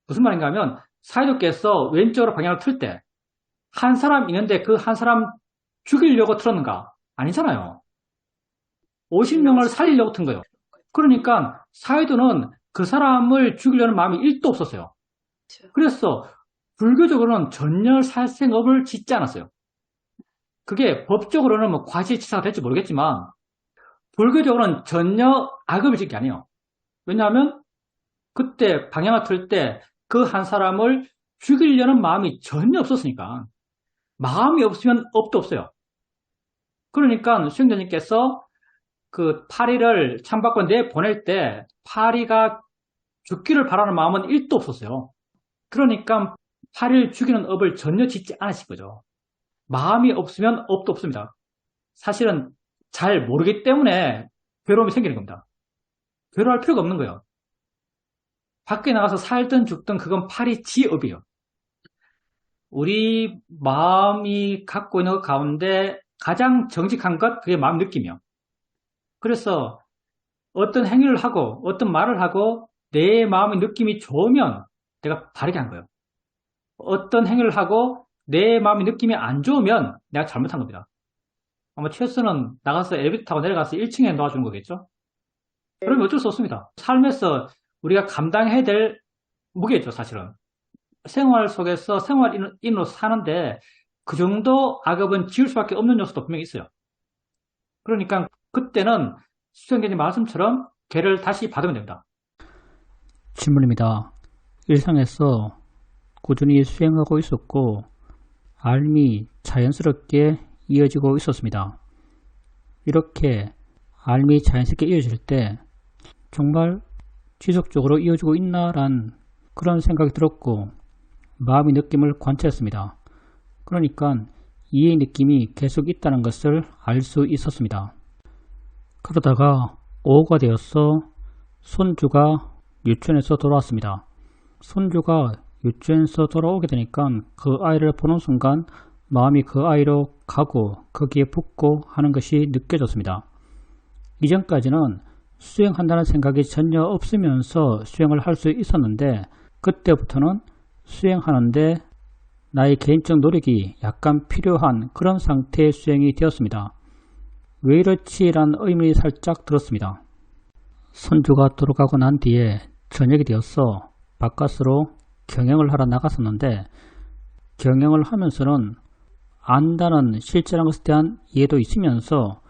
무슨 말인가 하면 사회도께서 왼쪽으로 방향을 틀 때 한 사람 있는데 그 한 사람 죽이려고 틀었는가? 아니잖아요. 50명을 살리려고 튼 거예요. 그러니까 사회도는 그 사람을 죽이려는 마음이 1도 없었어요. 그래서 불교적으로는 전혀 살생업을 짓지 않았어요. 그게 법적으로는 뭐 과실치사가 될지 모르겠지만 불교적으로는 전혀 악업을 짓는 게 아니에요. 왜냐하면 그때 방향을 틀 때 그 한 사람을 죽이려는 마음이 전혀 없었으니까. 마음이 없으면 업도 없어요. 그러니까 수행자님께서 그 파리를 창밖으로 내보낼 때 파리가 죽기를 바라는 마음은 1도 없었어요. 그러니까 파리를 죽이는 업을 전혀 짓지 않으신 거죠. 마음이 없으면 업도 없습니다. 사실은 잘 모르기 때문에 괴로움이 생기는 겁니다. 괴로워할 필요가 없는 거예요. 밖에 나가서 살든 죽든 그건 파리 지 업이에요. 우리 마음이 갖고 있는 것 가운데 가장 정직한 것, 그게 마음 느낌이요. 그래서 어떤 행위를 하고 어떤 말을 하고 내 마음의 느낌이 좋으면 내가 바르게 한 거예요. 어떤 행위를 하고 내 마음의 느낌이 안 좋으면 내가 잘못한 겁니다. 아마 최선은 나가서 엘리베이터 타고 내려가서 1층에 놓아주는 거겠죠? 그러면 어쩔 수 없습니다. 삶에서 우리가 감당해야 될 무게죠, 사실은. 생활 속에서 생활인으로 사는데 그 정도 악업은 지을 수밖에 없는 요소도 분명히 있어요. 그러니까 그때는 수행자님 말씀처럼 죄를 다시 받으면 됩니다. 질문입니다. 일상에서 꾸준히 수행하고 있었고 알미 자연스럽게 이어지고 있었습니다. 이렇게 알미 자연스럽게 이어질 때 정말 지속적으로 이어지고 있나란 그런 생각이 들었고 마음의 느낌을 관찰했습니다. 그러니까 이해의 느낌이 계속 있다는 것을 알 수 있었습니다. 그러다가 오후가 되어서 손주가 유치원에서 돌아왔습니다. 손주가 유치원에서 돌아오게 되니까 그 아이를 보는 순간 마음이 그 아이로 가고 거기에 붙고 하는 것이 느껴졌습니다. 이전까지는 수행한다는 생각이 전혀 없으면서 수행을 할 수 있었는데 그때부터는 수행하는데 나의 개인적 노력이 약간 필요한 그런 상태의 수행이 되었습니다. 왜 이렇지라는 의문이 살짝 들었습니다. 손주가 돌아가고 난 뒤에 저녁이 되어서 바깥으로 경영을 하러 나갔었는데 경영을 하면서는 안다는 실제라는 것에 대한 이해도 있으면서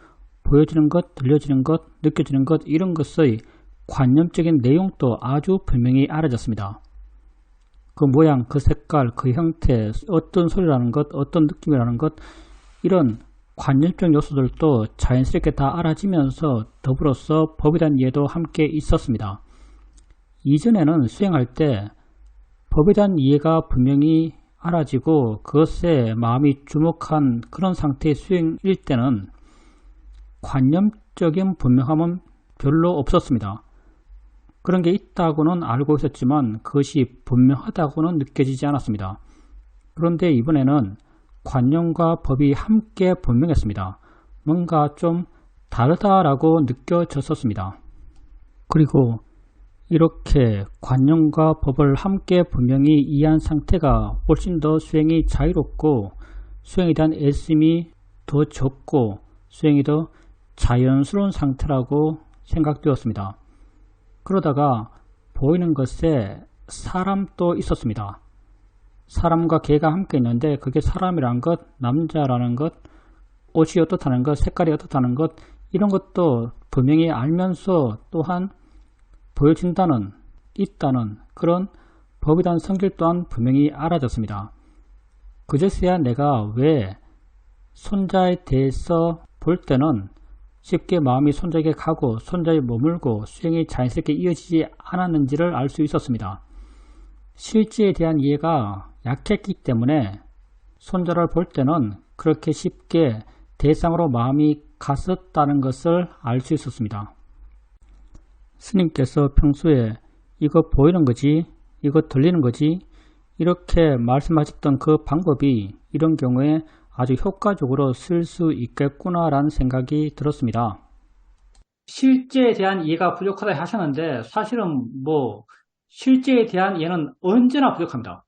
보여지는 것, 들려지는 것, 느껴지는 것 이런 것의 관념적인 내용도 아주 분명히 알아졌습니다. 그 모양, 그 색깔, 그 형태, 어떤 소리라는 것, 어떤 느낌이라는 것 이런 관념적 요소들도 자연스럽게 다 알아지면서 더불어서 법에 대한 이해도 함께 있었습니다. 이전에는 수행할 때 법에 대한 이해가 분명히 알아지고 그것에 마음이 주목한 그런 상태의 수행일 때는 관념적인 분명함은 별로 없었습니다. 그런 게 있다고는 알고 있었지만 그것이 분명하다고는 느껴지지 않았습니다. 그런데 이번에는 관념과 법이 함께 분명했습니다. 뭔가 좀 다르다라고 느껴졌었습니다. 그리고 이렇게 관념과 법을 함께 분명히 이해한 상태가 훨씬 더 수행이 자유롭고 수행에 대한 애씀이 더 적고 수행이 더 자연스러운 상태라고 생각되었습니다. 그러다가 보이는 것에 사람도 있었습니다. 사람과 개가 함께 있는데 그게 사람이라는 것, 남자라는 것, 옷이 어떻다는 것, 색깔이 어떻다는 것 이런 것도 분명히 알면서 또한 보여진다는, 있다는 그런 법에 대한 성질 또한 분명히 알아졌습니다. 그제서야 내가 왜 손자에 대해서 볼 때는 쉽게 마음이 손자에게 가고 손자에 머물고 수행이 자연스럽게 이어지지 않았는지를 알 수 있었습니다. 실제에 대한 이해가 약했기 때문에 손자를 볼 때는 그렇게 쉽게 대상으로 마음이 갔었다는 것을 알 수 있었습니다. 스님께서 평소에 이거 보이는 거지, 이거 들리는 거지 이렇게 말씀하셨던 그 방법이 이런 경우에 아주 효과적으로 쓸 수 있겠구나라는 생각이 들었습니다. 실제에 대한 이해가 부족하다 하셨는데 사실은 실제에 대한 이해는 언제나 부족합니다.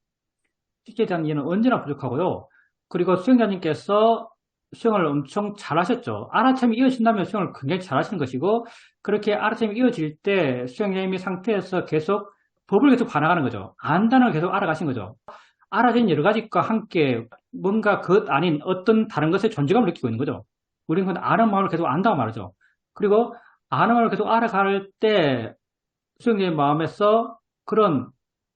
실제에 대한 이해는 언제나 부족하고요. 그리고 수행자님께서 수행을 엄청 잘하셨죠. 알아참이 이어진다면 수행을 굉장히 잘하시는 것이고 그렇게 알아참이 이어질 때 수행자님의 상태에서 계속 법을 계속 반항하는 거죠. 안다는 걸 계속 알아가신 거죠. 알아진 여러 가지과 함께 뭔가 것 아닌 어떤 다른 것의 존재감을 느끼고 있는 거죠. 우리는 그 아는 마음을 계속 안다고 말하죠. 그리고 아는 마음을 계속 알아갈 때 수행자의 마음에서 그런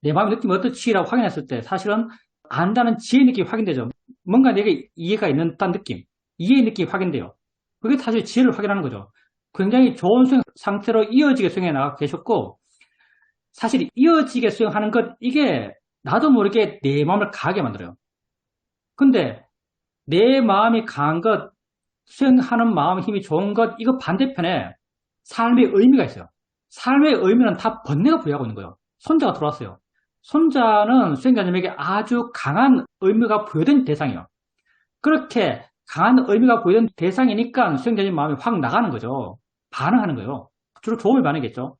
내 마음의 느낌이 어떻지라고 확인했을 때 사실은 안다는 지혜의 느낌이 확인되죠. 뭔가 내게 이해가 있는 듯한 느낌, 이해의 느낌이 확인돼요. 그게 사실 지혜를 확인하는 거죠. 굉장히 좋은 수행 상태로 이어지게 수행해 나가고 계셨고 사실 이어지게 수행하는 것 이게 나도 모르게 내 마음을 강하게 만들어요. 근데 내 마음이 강한 것, 수행하는 마음의 힘이 좋은 것 이거 반대편에 삶의 의미가 있어요. 삶의 의미는 다 번뇌가 부여하고 있는 거예요. 손자가 들어왔어요. 손자는 수행자님에게 아주 강한 의미가 부여된 대상이에요. 그렇게 강한 의미가 부여된 대상이니까 수행자님 마음이 확 나가는 거죠. 반응하는 거예요. 주로 좋은 반응이겠죠.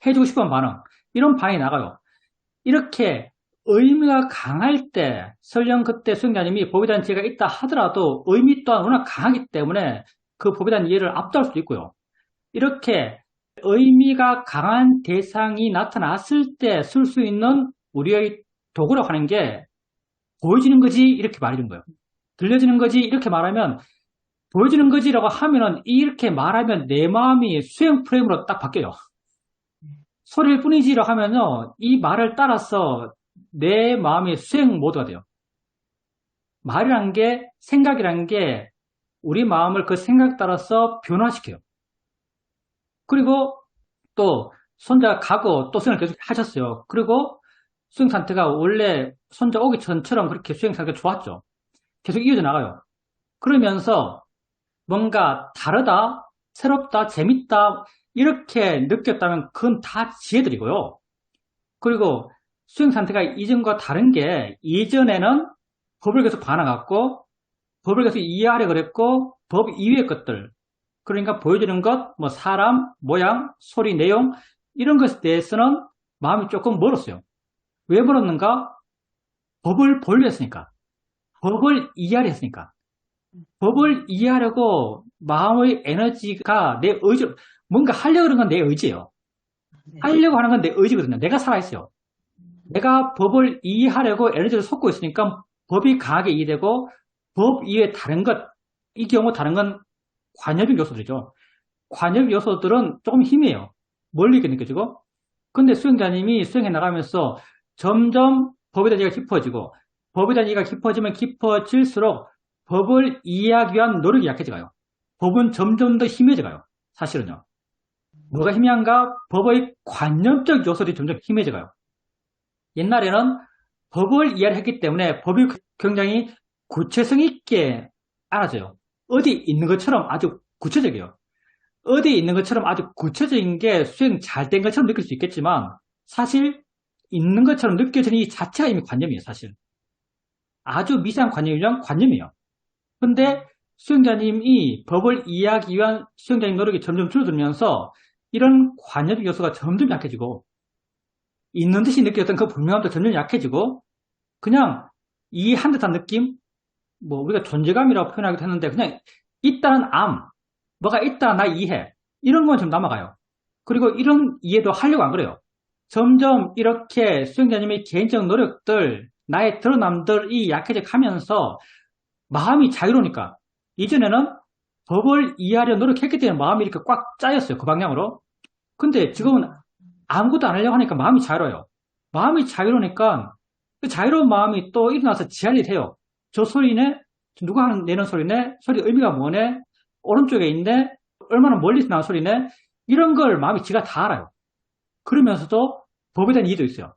해주고 싶은 반응. 이런 반응이 나가요. 이렇게 의미가 강할 때, 설령 그때 수행자님이 법에 대한 지혜가 있다 하더라도 의미 또한 워낙 강하기 때문에 그 법에 대한 이해를 압도할 수도 있고요. 이렇게 의미가 강한 대상이 나타났을 때 쓸 수 있는 우리의 도구라고 하는 게 보여지는 거지 이렇게 말해준 거예요. 들려지는 거지 이렇게 말하면 보여지는 거지라고 하면은 이렇게 말하면 내 마음이 수행 프레임으로 딱 바뀌어요. 소리일 뿐이지라고 하면요 이 말을 따라서 내 마음이 수행 모드가 돼요. 말이란 게 생각이란 게 우리 마음을 그 생각 따라서 변화시켜요. 그리고 또 손자가 가고 또 수행을 계속 하셨어요. 그리고 수행 상태가 원래 손자 오기 전처럼 그렇게 수행 상태가 좋았죠. 계속 이어져 나가요. 그러면서 뭔가 다르다, 새롭다, 재밌다 이렇게 느꼈다면 그건 다 지혜들이고요. 그리고 수행 상태가 이전과 다른 게 이전에는 법을 계속 반항했고 법을 계속 이해하려 그랬고 법 이외의 것들 그러니까 보여주는 것, 뭐 사람, 모양, 소리, 내용 이런 것에 대해서는 마음이 조금 멀었어요. 왜 멀었는가? 법을 보려고 했으니까. 법을 이해하려 했으니까. 법을 이해하려고 마음의 에너지가 내 의지, 뭔가 하려고 하는 건 내 의지예요. 하려고 하는 건 내 의지거든요. 내가 살아있어요. 내가 법을 이해하려고 에너지를 쏟고 있으니까 법이 강하게 이해되고 법 이외에 다른 것, 이 경우 다른 건 관여적 요소들이죠. 관여적 요소들은 조금 희미해요. 멀리 있게 느껴지고. 근데 수행자님이 수행해 나가면서 점점 법에 대한 이해가 깊어지고 법에 대한 이해가 깊어지면 깊어질수록 법을 이해하기 위한 노력이 약해져가요. 법은 점점 더 희미해져가요. 사실은요. 뭐가 희미한가? 법의 관념적 요소들이 점점 희미해져가요. 옛날에는 법을 이해를 했기 때문에 법이 굉장히 구체성 있게 알아져요. 어디 있는 것처럼 아주 구체적이에요. 어디 있는 것처럼 아주 구체적인 게 수행 잘 된 것처럼 느낄 수 있겠지만 사실 있는 것처럼 느껴지는 이 자체가 이미 관념이에요. 사실. 아주 미세한 관념이란 관념이에요. 근데 수행자님이 법을 이해하기 위한 수행자님 노력이 점점 줄어들면서 이런 관념적 요소가 점점 약해지고 있는 듯이 느꼈던 그 분명함도 점점 약해지고 그냥 이해한 듯한 느낌? 뭐 우리가 존재감이라고 표현하기도 했는데 그냥 있다는 암, 뭐가 있다 나 이해 이런 건 좀 남아가요. 그리고 이런 이해도 하려고 안 그래요. 점점 이렇게 수행자님의 개인적 노력들, 나의 드러남들이 약해져 가면서 마음이 자유로우니까 이전에는 법을 이해하려 노력했기 때문에 마음이 이렇게 꽉 짜였어요. 그 방향으로. 근데 지금은 아무것도 안 하려고 하니까 마음이 자유로워요. 마음이 자유로우니까 그 자유로운 마음이 또 일어나서 지할 해요. 저 소리네? 누가 내는 소리네? 소리 의미가 뭐네? 오른쪽에 있네? 얼마나 멀리서 나는 소리네? 이런 걸 마음이 지가 다 알아요. 그러면서도 법에 대한 이해도 있어요.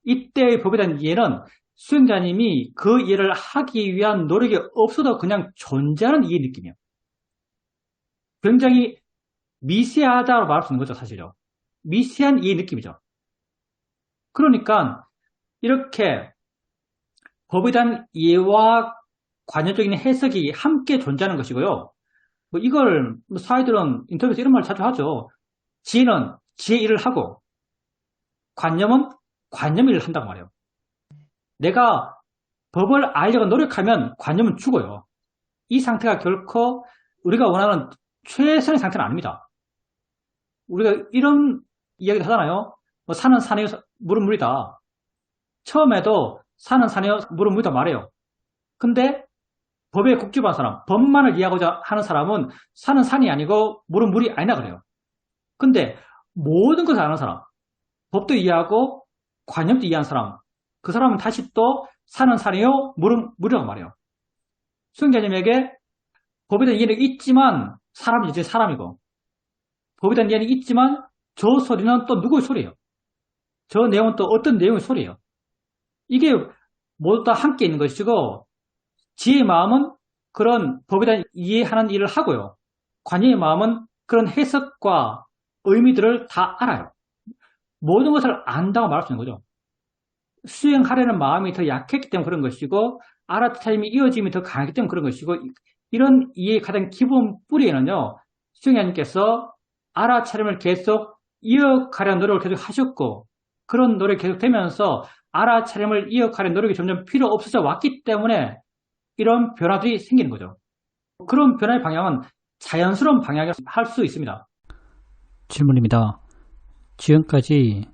이때의 법에 대한 이해는 수행자님이 그 이해를 하기 위한 노력이 없어도 그냥 존재하는 이해 느낌이에요. 굉장히 미세하다고 말할 수 있는 거죠, 사실요. 미세한 이해 느낌이죠. 그러니까 이렇게 법에 대한 이해와 관여적인 해석이 함께 존재하는 것이고요. 뭐 이걸 사회들은 인터뷰에서 이런 말 자주 하죠. 지혜는 지혜 일을 하고 관념은 관념 일을 한다고 말해요. 내가 법을 알려고 노력하면 관념은 죽어요. 이 상태가 결코 우리가 원하는 최선의 상태는 아닙니다. 우리가 이런 이야기를 하잖아요. 뭐 산은 산이요, 물은 물이다. 처음에도 산은 산이요, 물은 물이다 말해요. 근데 법에 국집한 사람, 법만을 이해하고자 하는 사람은 산은 산이 아니고 물은 물이 아니라 그래요. 근데 모든 것을 아는 사람, 법도 이해하고 관념도 이해한 사람, 그 사람은 다시 또 산은 산이요, 물은 물이라고 말해요. 수행자님에게 법에 대한 이해는 있지만 사람은 이제 사람이고 법에 대한 이해는 있지만 저 소리는 또 누구의 소리예요? 저 내용은 또 어떤 내용의 소리예요? 이게 모두 다 함께 있는 것이고 지혜의 마음은 그런 법에 대한 이해하는 일을 하고요. 관여의 마음은 그런 해석과 의미들을 다 알아요. 모든 것을 안다고 말할 수 있는 거죠. 수행하려는 마음이 더 약했기 때문에 그런 것이고 알아차림이 이어짐이 더 강하기 때문에 그런 것이고 이런 이해의 가장 기본 뿌리에는요. 수행자님께서 알아차림을 계속 이어가려는 노력을 계속 하셨고 그런 노력이 계속 되면서 알아차림을 이어가는 노력이 점점 필요 없어져 왔기 때문에 이런 변화들이 생기는 거죠. 그런 변화의 방향은 자연스러운 방향이라고 할 수 있습니다. 질문입니다. 지금까지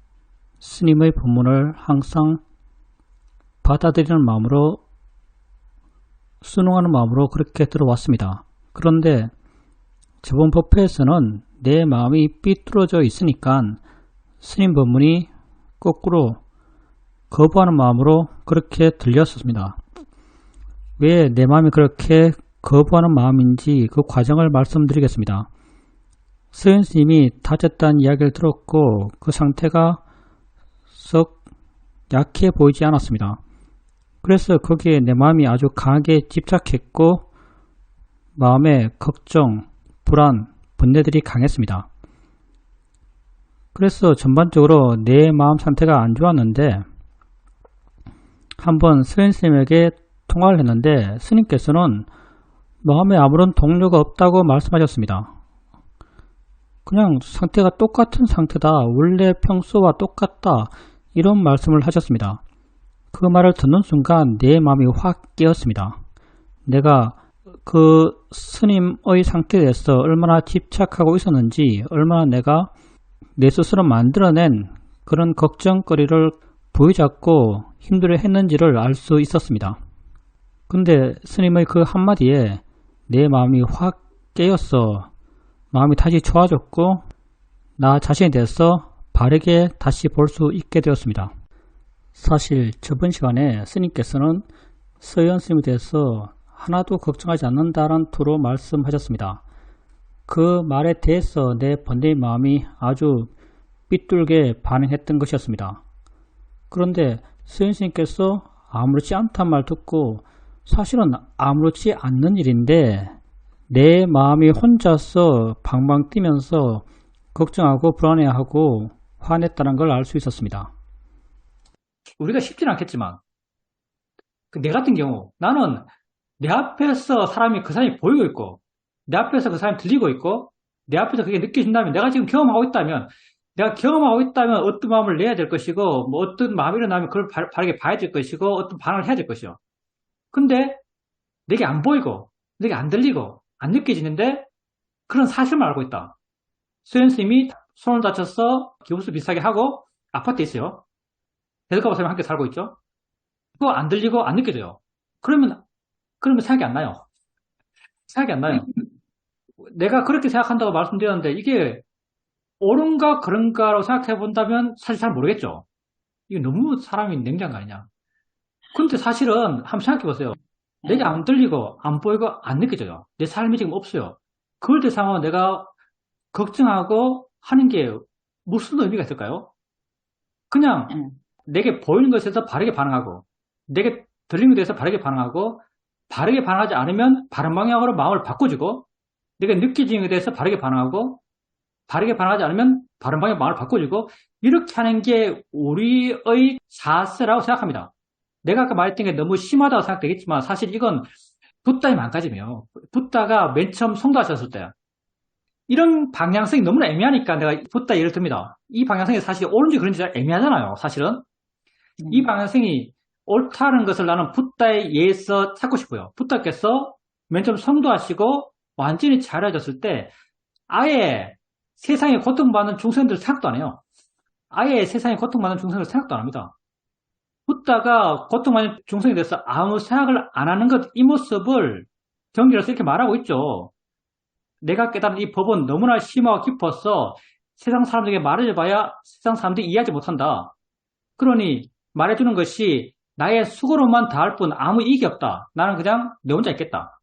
스님의 법문을 항상 받아들이는 마음으로, 순응하는 마음으로 그렇게 들어왔습니다. 그런데 저번 법회에서는 내 마음이 삐뚤어져 있으니까 스님 법문이 거꾸로 거부하는 마음으로 그렇게 들렸었습니다. 왜 내 마음이 그렇게 거부하는 마음인지 그 과정을 말씀드리겠습니다. 서현 스님이 다쳤다는 이야기를 들었고 그 상태가 썩 약해 보이지 않았습니다. 그래서 거기에 내 마음이 아주 강하게 집착했고 마음에 걱정, 불안, 번뇌들이 강했습니다. 그래서 전반적으로 내 마음 상태가 안 좋았는데 한번 서현 스님에게 통화를 했는데 스님께서는 마음에 아무런 동료가 없다고 말씀하셨습니다. 그냥 상태가 똑같은 상태다. 원래 평소와 똑같다. 이런 말씀을 하셨습니다. 그 말을 듣는 순간 내 마음이 확 깨었습니다. 내가 그 스님의 상태에 대해서 얼마나 집착하고 있었는지, 얼마나 내가 내 스스로 만들어낸 그런 걱정거리를 부여잡고 힘들어 했는지를 알 수 있었습니다. 근데 스님의 그 한마디에 내 마음이 확 깨었어. 마음이 다시 좋아졌고 나 자신에 대해서 바르게 다시 볼 수 있게 되었습니다. 사실 저번 시간에 스님께서는 서현 스님에 대해서 하나도 걱정하지 않는다는 투로 말씀하셨습니다. 그 말에 대해서 내 번뇌의 마음이 아주 삐뚤게 반응했던 것이었습니다. 그런데 서현 스님께서 아무렇지 않단 말 듣고 사실은 아무렇지 않는 일인데 내 마음이 혼자서 방방 뛰면서 걱정하고 불안해하고 화냈다는 걸 알 수 있었습니다. 우리가 쉽지는 않겠지만 내 같은 경우 나는 내 앞에서 그 사람이 보이고 있고 내 앞에서 그 사람이 들리고 있고 내 앞에서 그게 느껴진다면 내가 지금 경험하고 있다면 어떤 마음을 내야 될 것이고 뭐 어떤 마음이 일어나면 그걸 바르게 봐야 될 것이고 어떤 반응을 해야 될 것이요. 근데 내게 안 보이고 내게 안 들리고 안 느껴지는데 그런 사실만 알고 있다. 수현 스님이 손을 다쳐서 기부스 비슷하게 하고 아파트에 있어요. 대덕가보 선생님 함께 살고 있죠. 그거 안 들리고 안 느껴져요. 그러면 생각이 안 나요. 생각이 안 나요. 내가 그렇게 생각한다고 말씀드렸는데 이게 옳은가 그런가라고 생각해 본다면 사실 잘 모르겠죠. 이게 너무 사람이 냉정한 거 아니냐. 근데 사실은 한번 생각해 보세요. 내게 안 들리고 안 보이고 안 느껴져요. 내 삶이 지금 없어요. 그걸 대상으로 내가 걱정하고 하는 게 무슨 의미가 있을까요? 그냥 내게 보이는 것에 대해서 바르게 반응하고 내게 들리는 것에 대해서 바르게 반응하고 바르게 반응하지 않으면 바른 방향으로 마음을 바꿔주고 내가 느껴지는 것에 대해서 바르게 반응하고 바르게 반응하지 않으면 바른 방향으로 마음을 바꿔주고 이렇게 하는 게 우리의 자세라고 생각합니다. 내가 아까 말했던 게 너무 심하다고 생각되겠지만 사실 이건 붓다의 마음가짐이에요. 붓다가 맨 처음 성도하셨을 때 이런 방향성이 너무나 애매하니까 내가 붓다 예를 듭니다. 이 방향성이 사실 옳은지 그런지 애매하잖아요. 사실은 이 방향성이 옳다는 것을 나는 붓다에 의해서 찾고 싶어요. 붓다께서 맨 처음 성도하시고 완전히 잘해졌을 때 아예 세상에 고통받는 중생들 생각도 안 해요. 아예 세상에 고통받는 중생들 생각도 안 합니다. 붓다가 고통받는 중생에 대해서 아무 생각을 안 하는 것, 이 모습을 경전에서 이렇게 말하고 있죠. 내가 깨달은 이 법은 너무나 심하고 깊어서 세상 사람들에게 말해줘봐야 세상 사람들이 이해하지 못한다. 그러니 말해주는 것이 나의 수고로만 다할 뿐 아무 이익이 없다. 나는 그냥 내 혼자 있겠다.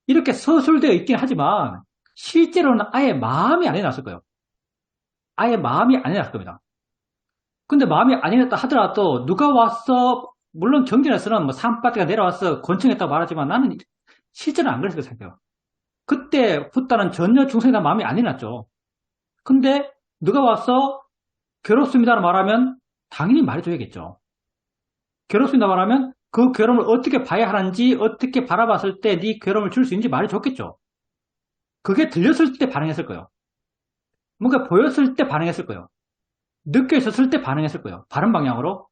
이렇게 서술되어 있긴 하지만 실제로는 아예 마음이 안 해놨을 거예요. 아예 마음이 안 해놨을 겁니다. 근데 마음이 안 해놨다 하더라도 누가 와서 물론 경전에서는 뭐 산바닥가 내려와서 권청했다고 말하지만 나는 실제로는 안 그랬을 생각해요. 그때 붓다는 전혀 중생이나 마음이 안 해놨죠. 근데 누가 와서 괴롭습니다라고 말하면 당연히 말해줘야겠죠. 괴롭습니다 말하면 그 괴로움을 어떻게 봐야 하는지 어떻게 바라봤을 때 네 괴로움을 줄 수 있는지 말해줬겠죠. 그게 들렸을 때 반응했을 거예요. 뭔가 보였을 때 반응했을 거예요. 느껴졌을 때 반응했을 거예요. 바른 방향으로.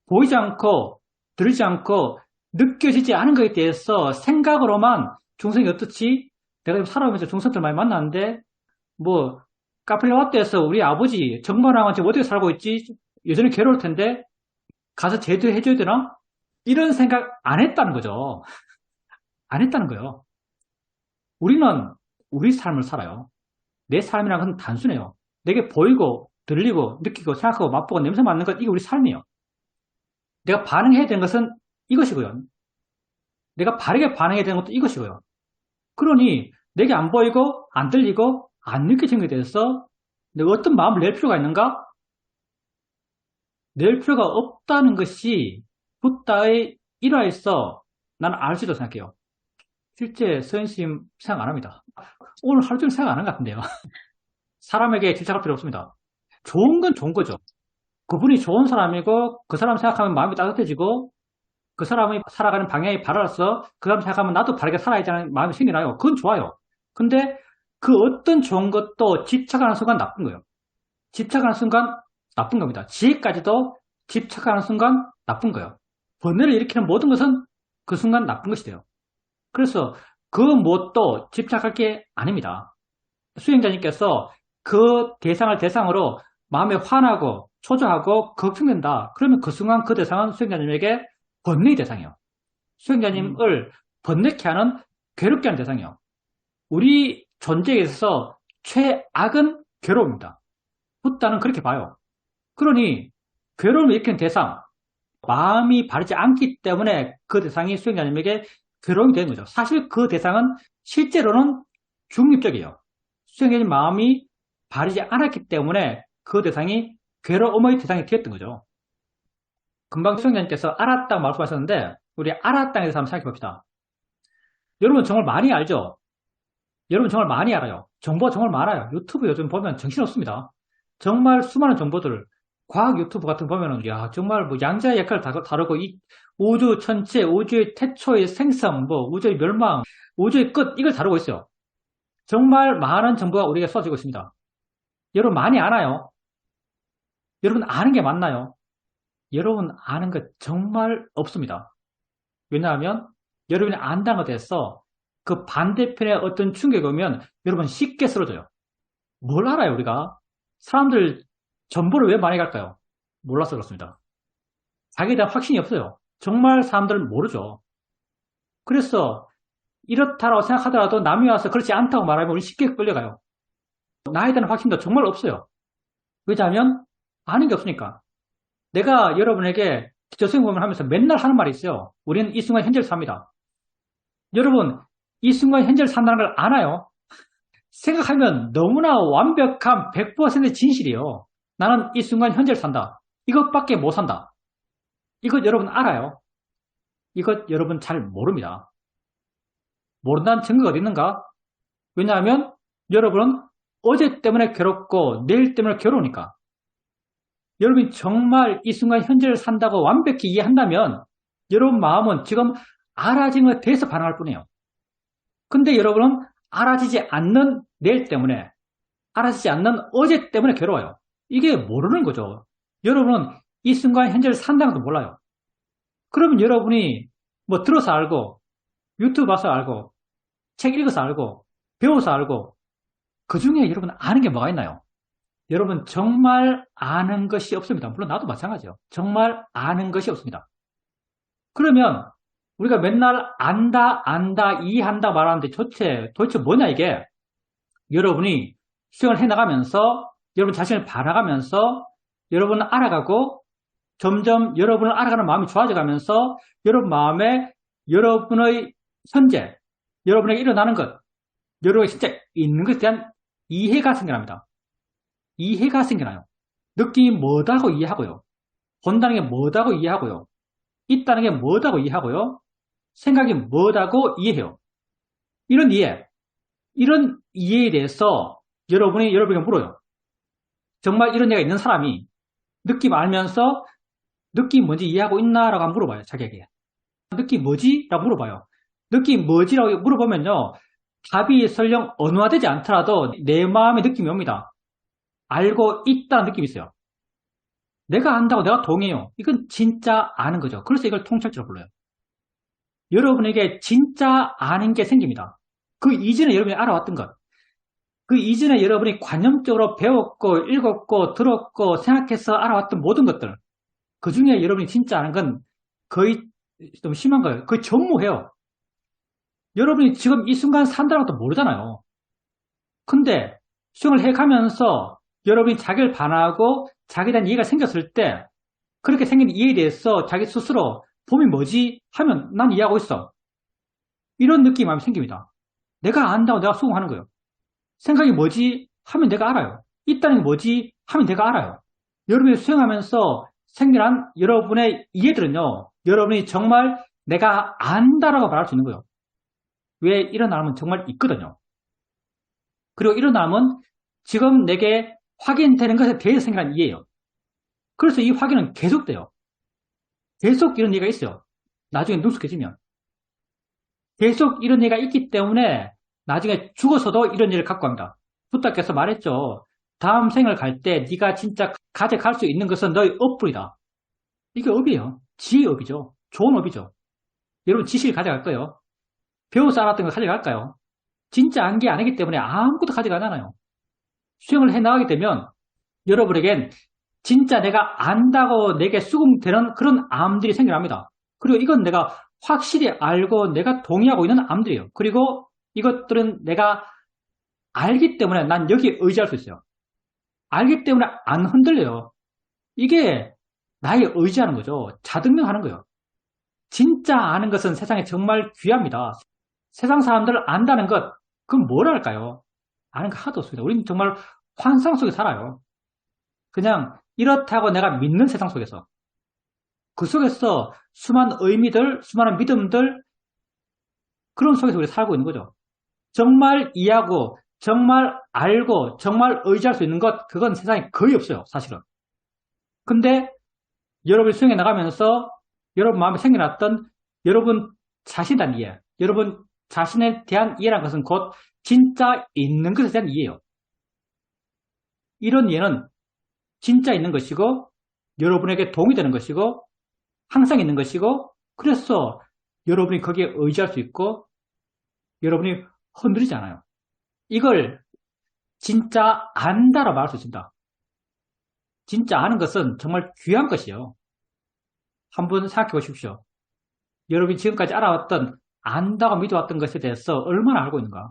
보이지 않고 들리지 않고 느껴지지 않은 것에 대해서 생각으로만 중생이 어떻지? 내가 지금 살아오면서 중생들 많이 만났는데 뭐 카펠라와트에서 우리 아버지 정마랑은 지금 어떻게 살고 있지? 여전히 괴로울 텐데 가서 제도해줘야 되나? 이런 생각 안 했다는 거죠. 안 했다는 거예요. 우리는 우리 삶을 살아요. 내 삶이란 건 단순해요. 내게 보이고 들리고 느끼고 생각하고 맛보고 냄새 맡는 것, 이게 우리 삶이에요. 내가 반응해야 되는 것은 이것이고요. 내가 바르게 반응해야 되는 것도 이것이고요. 그러니 내게 안 보이고 안 들리고 안 느껴지는 것에 대해서 내가 어떤 마음을 낼 필요가 있는가? 낼 필요가 없다는 것이 붓다의 일화에서 나는 알 수 있다고 생각해요. 실제 서인스님 생각 안 합니다. 오늘 하루 종일 생각 안 한 것 같은데요. 사람에게 집착할 필요 없습니다. 좋은 건 좋은 거죠. 그분이 좋은 사람이고 그 사람 생각하면 마음이 따뜻해지고 그 사람이 살아가는 방향이 바라서 그 사람 생각하면 나도 바르게 살아야지하는 마음이 생겨나요. 그건 좋아요. 근데 그 어떤 좋은 것도 집착하는 순간 나쁜 거예요. 집착하는 순간 나쁜 겁니다. 지혜까지도 집착하는 순간 나쁜 거예요. 번뇌를 일으키는 모든 것은 그 순간 나쁜 것이 돼요. 그래서 그 무엇도 집착할 게 아닙니다. 수행자님께서 그 대상을 대상으로 마음에 화나고 초조하고 걱정된다. 그러면 그 순간 그 대상은 수행자님에게 번뇌의 대상이에요. 수행자님을 번뇌케 하는 괴롭게 하는 대상이에요. 우리 존재에 있어서 최악은 괴로움입니다. 붓다는 그렇게 봐요. 그러니 괴로움을 일으키는 대상, 마음이 바르지 않기 때문에 그 대상이 수행자님에게 괴로움이 되는 거죠. 사실 그 대상은 실제로는 중립적이에요. 수행자님 마음이 바르지 않았기 때문에 그 대상이 괴로움의 대상이 되었던 거죠. 금방 수행자님께서 알았다고 말씀하셨는데 우리 알았다에 대해서 한번 생각해 봅시다. 여러분 정말 많이 알죠? 여러분 정말 많이 알아요. 정보가 정말 많아요. 유튜브 요즘 보면 정신없습니다. 정말 수많은 정보들, 과학 유튜브 같은 거 보면은, 야, 정말 뭐 양자의 역할을 다루고, 이 우주 전체, 우주의 태초의 생성, 뭐 우주의 멸망, 우주의 끝, 이걸 다루고 있어요. 정말 많은 정보가 우리에게 쏟아지고 있습니다. 여러분 많이 아나요? 여러분 아는 게 맞나요? 여러분 아는 것 정말 없습니다. 왜냐하면 여러분이 안다는 것에 대해서 그 반대편에 어떤 충격이 오면 여러분 쉽게 쓰러져요. 뭘 알아요, 우리가? 사람들 정보를 왜 많이 갈까요? 몰라서 그렇습니다. 자기에 대한 확신이 없어요. 정말 사람들은 모르죠. 그래서 이렇다라고 생각하더라도 남이 와서 그렇지 않다고 말하면 우리 쉽게 끌려가요. 나에 대한 확신도 정말 없어요. 왜냐하면 아는 게 없으니까. 내가 여러분에게 저승공을 하면서 맨날 하는 말이 있어요. 우리는 이 순간 현재를 삽니다. 여러분, 이 순간 현재를 산다는 걸 아나요? 생각하면 너무나 완벽한 100% 진실이에요. 나는 이 순간 현재를 산다. 이것밖에 못 산다. 이것 여러분 알아요? 이것 여러분 잘 모릅니다. 모른다는 증거가 어디 있는가? 왜냐하면 여러분은 어제 때문에 괴롭고 내일 때문에 괴로우니까. 여러분이 정말 이 순간 현재를 산다고 완벽히 이해한다면 여러분 마음은 지금 알아지는 것에 대해서 반응할 뿐이에요. 근데 여러분은 알아지지 않는 내일 때문에, 알아지지 않는 어제 때문에 괴로워요. 이게 모르는 거죠. 여러분은 이 순간 현재를 산다는 것도 몰라요. 그러면 여러분이 뭐 들어서 알고, 유튜브 봐서 알고, 책 읽어서 알고, 배워서 알고, 그 중에 여러분 아는 게 뭐가 있나요? 여러분 정말 아는 것이 없습니다. 물론 나도 마찬가지예요. 정말 아는 것이 없습니다. 그러면 우리가 맨날 안다, 이해한다 말하는데 도대체 뭐냐 이게? 여러분이 수행을 해나가면서 여러분 자신을 봐나가면서 여러분을 알아가고 점점 여러분을 알아가는 마음이 좋아져가면서 여러분 마음에 여러분의 현재, 여러분에게 일어나는 것, 여러분이 진짜 있는 것에 대한 이해가 생겨납니다. 이해가 생겨나요. 느낌이 뭐다고 이해하고요. 본다는 게 뭐다고 이해하고요. 있다는 게 뭐다고 이해하고요. 생각이 뭐다고 이해해요. 이런 이해에 대해서 여러분에게 물어요. 정말 이런 얘가 있는 사람이 느낌 알면서 느낌 뭔지 이해하고 있나라고 한번 물어봐요. 자기에게. 느낌 뭐지? 라고 물어봐요. 느낌 뭐지라고 물어보면요. 답이 설령 언어화되지 않더라도 내 마음의 느낌이 옵니다. 알고 있다는 느낌이 있어요. 내가 안다고 내가 동의해요. 이건 진짜 아는 거죠. 그래서 이걸 통찰자로 불러요. 여러분에게 진짜 아는 게 생깁니다. 그 이전에 여러분이 알아왔던 것. 그 이전에 여러분이 관념적으로 배웠고, 읽었고, 들었고, 생각해서 알아왔던 모든 것들. 그 중에 여러분이 진짜 아는 건 거의 좀 심한 거예요. 거의 전무해요. 여러분이 지금 이 순간 산다는 것도 모르잖아요. 근데 수영을 해가면서 여러분이 자기를 반하고 자기에 대한 이해가 생겼을 때 그렇게 생긴 이해에 대해서 자기 스스로 봄이 뭐지? 하면 난 이해하고 있어. 이런 느낌이 마음에 생깁니다. 내가 안다고 내가 수긍하는 거예요. 생각이 뭐지? 하면 내가 알아요. 있다는 게 뭐지? 하면 내가 알아요. 여러분이 수행하면서 생겨난 여러분의 이해들은요. 여러분이 정말 내가 안다라고 말할 수 있는 거예요. 왜 일어나면 정말 있거든요. 그리고 일어나면 지금 내게 확인되는 것에 대해서 생겨난 이해예요. 그래서 이 확인은 계속돼요. 계속 이런 얘기가 있어요. 나중에 능숙해지면. 계속 이런 얘기가 있기 때문에 나중에 죽어서도 이런 일을 갖고 갑니다. 부탁께서 말했죠. 다음 생을 갈 때 네가 진짜 가져갈 수 있는 것은 너의 업뿐이다. 이게 업이에요. 지혜의 업이죠. 좋은 업이죠. 여러분 지식을 가져갈 거예요. 배워서 알았던 걸 가져갈까요? 진짜 안 게 아니기 때문에 아무것도 가져가잖아요. 수행을 해나가게 되면 여러분에겐 진짜 내가 안다고 내게 수긍되는 그런 암들이 생겨납니다. 그리고 이건 내가 확실히 알고 내가 동의하고 있는 암들이에요. 그리고 이것들은 내가 알기 때문에 난 여기에 의지할 수 있어요. 알기 때문에 안 흔들려요. 이게 나의 의지하는 거죠. 자등명하는 거예요. 진짜 아는 것은 세상에 정말 귀합니다. 세상 사람들을 안다는 것, 그건 뭐랄까요? 아는 거 하나도 없습니다. 우리는 정말 환상 속에 살아요. 그냥 이렇다고 내가 믿는 세상 속에서. 그 속에서 수많은 의미들, 수많은 믿음들, 그런 속에서 우리 살고 있는 거죠. 정말 이해하고, 정말 알고, 정말 의지할 수 있는 것, 그건 세상에 거의 없어요, 사실은. 근데 여러분이 수행해 나가면서 여러분 마음에 생겨났던 여러분 자신에 대한 이해, 여러분 자신에 대한 이해라는 것은 곧 진짜 있는 것에 대한 이해예요. 이런 이해는 진짜 있는 것이고 여러분에게 도움이 되는 것이고 항상 있는 것이고 그래서 여러분이 거기에 의지할 수 있고 여러분이 흔들리지 않아요. 이걸 진짜 안다라고 말할 수 있습니다. 진짜 아는 것은 정말 귀한 것이에요. 한번 생각해 보십시오. 여러분이 지금까지 알아왔던 안다고 믿어왔던 것에 대해서 얼마나 알고 있는가?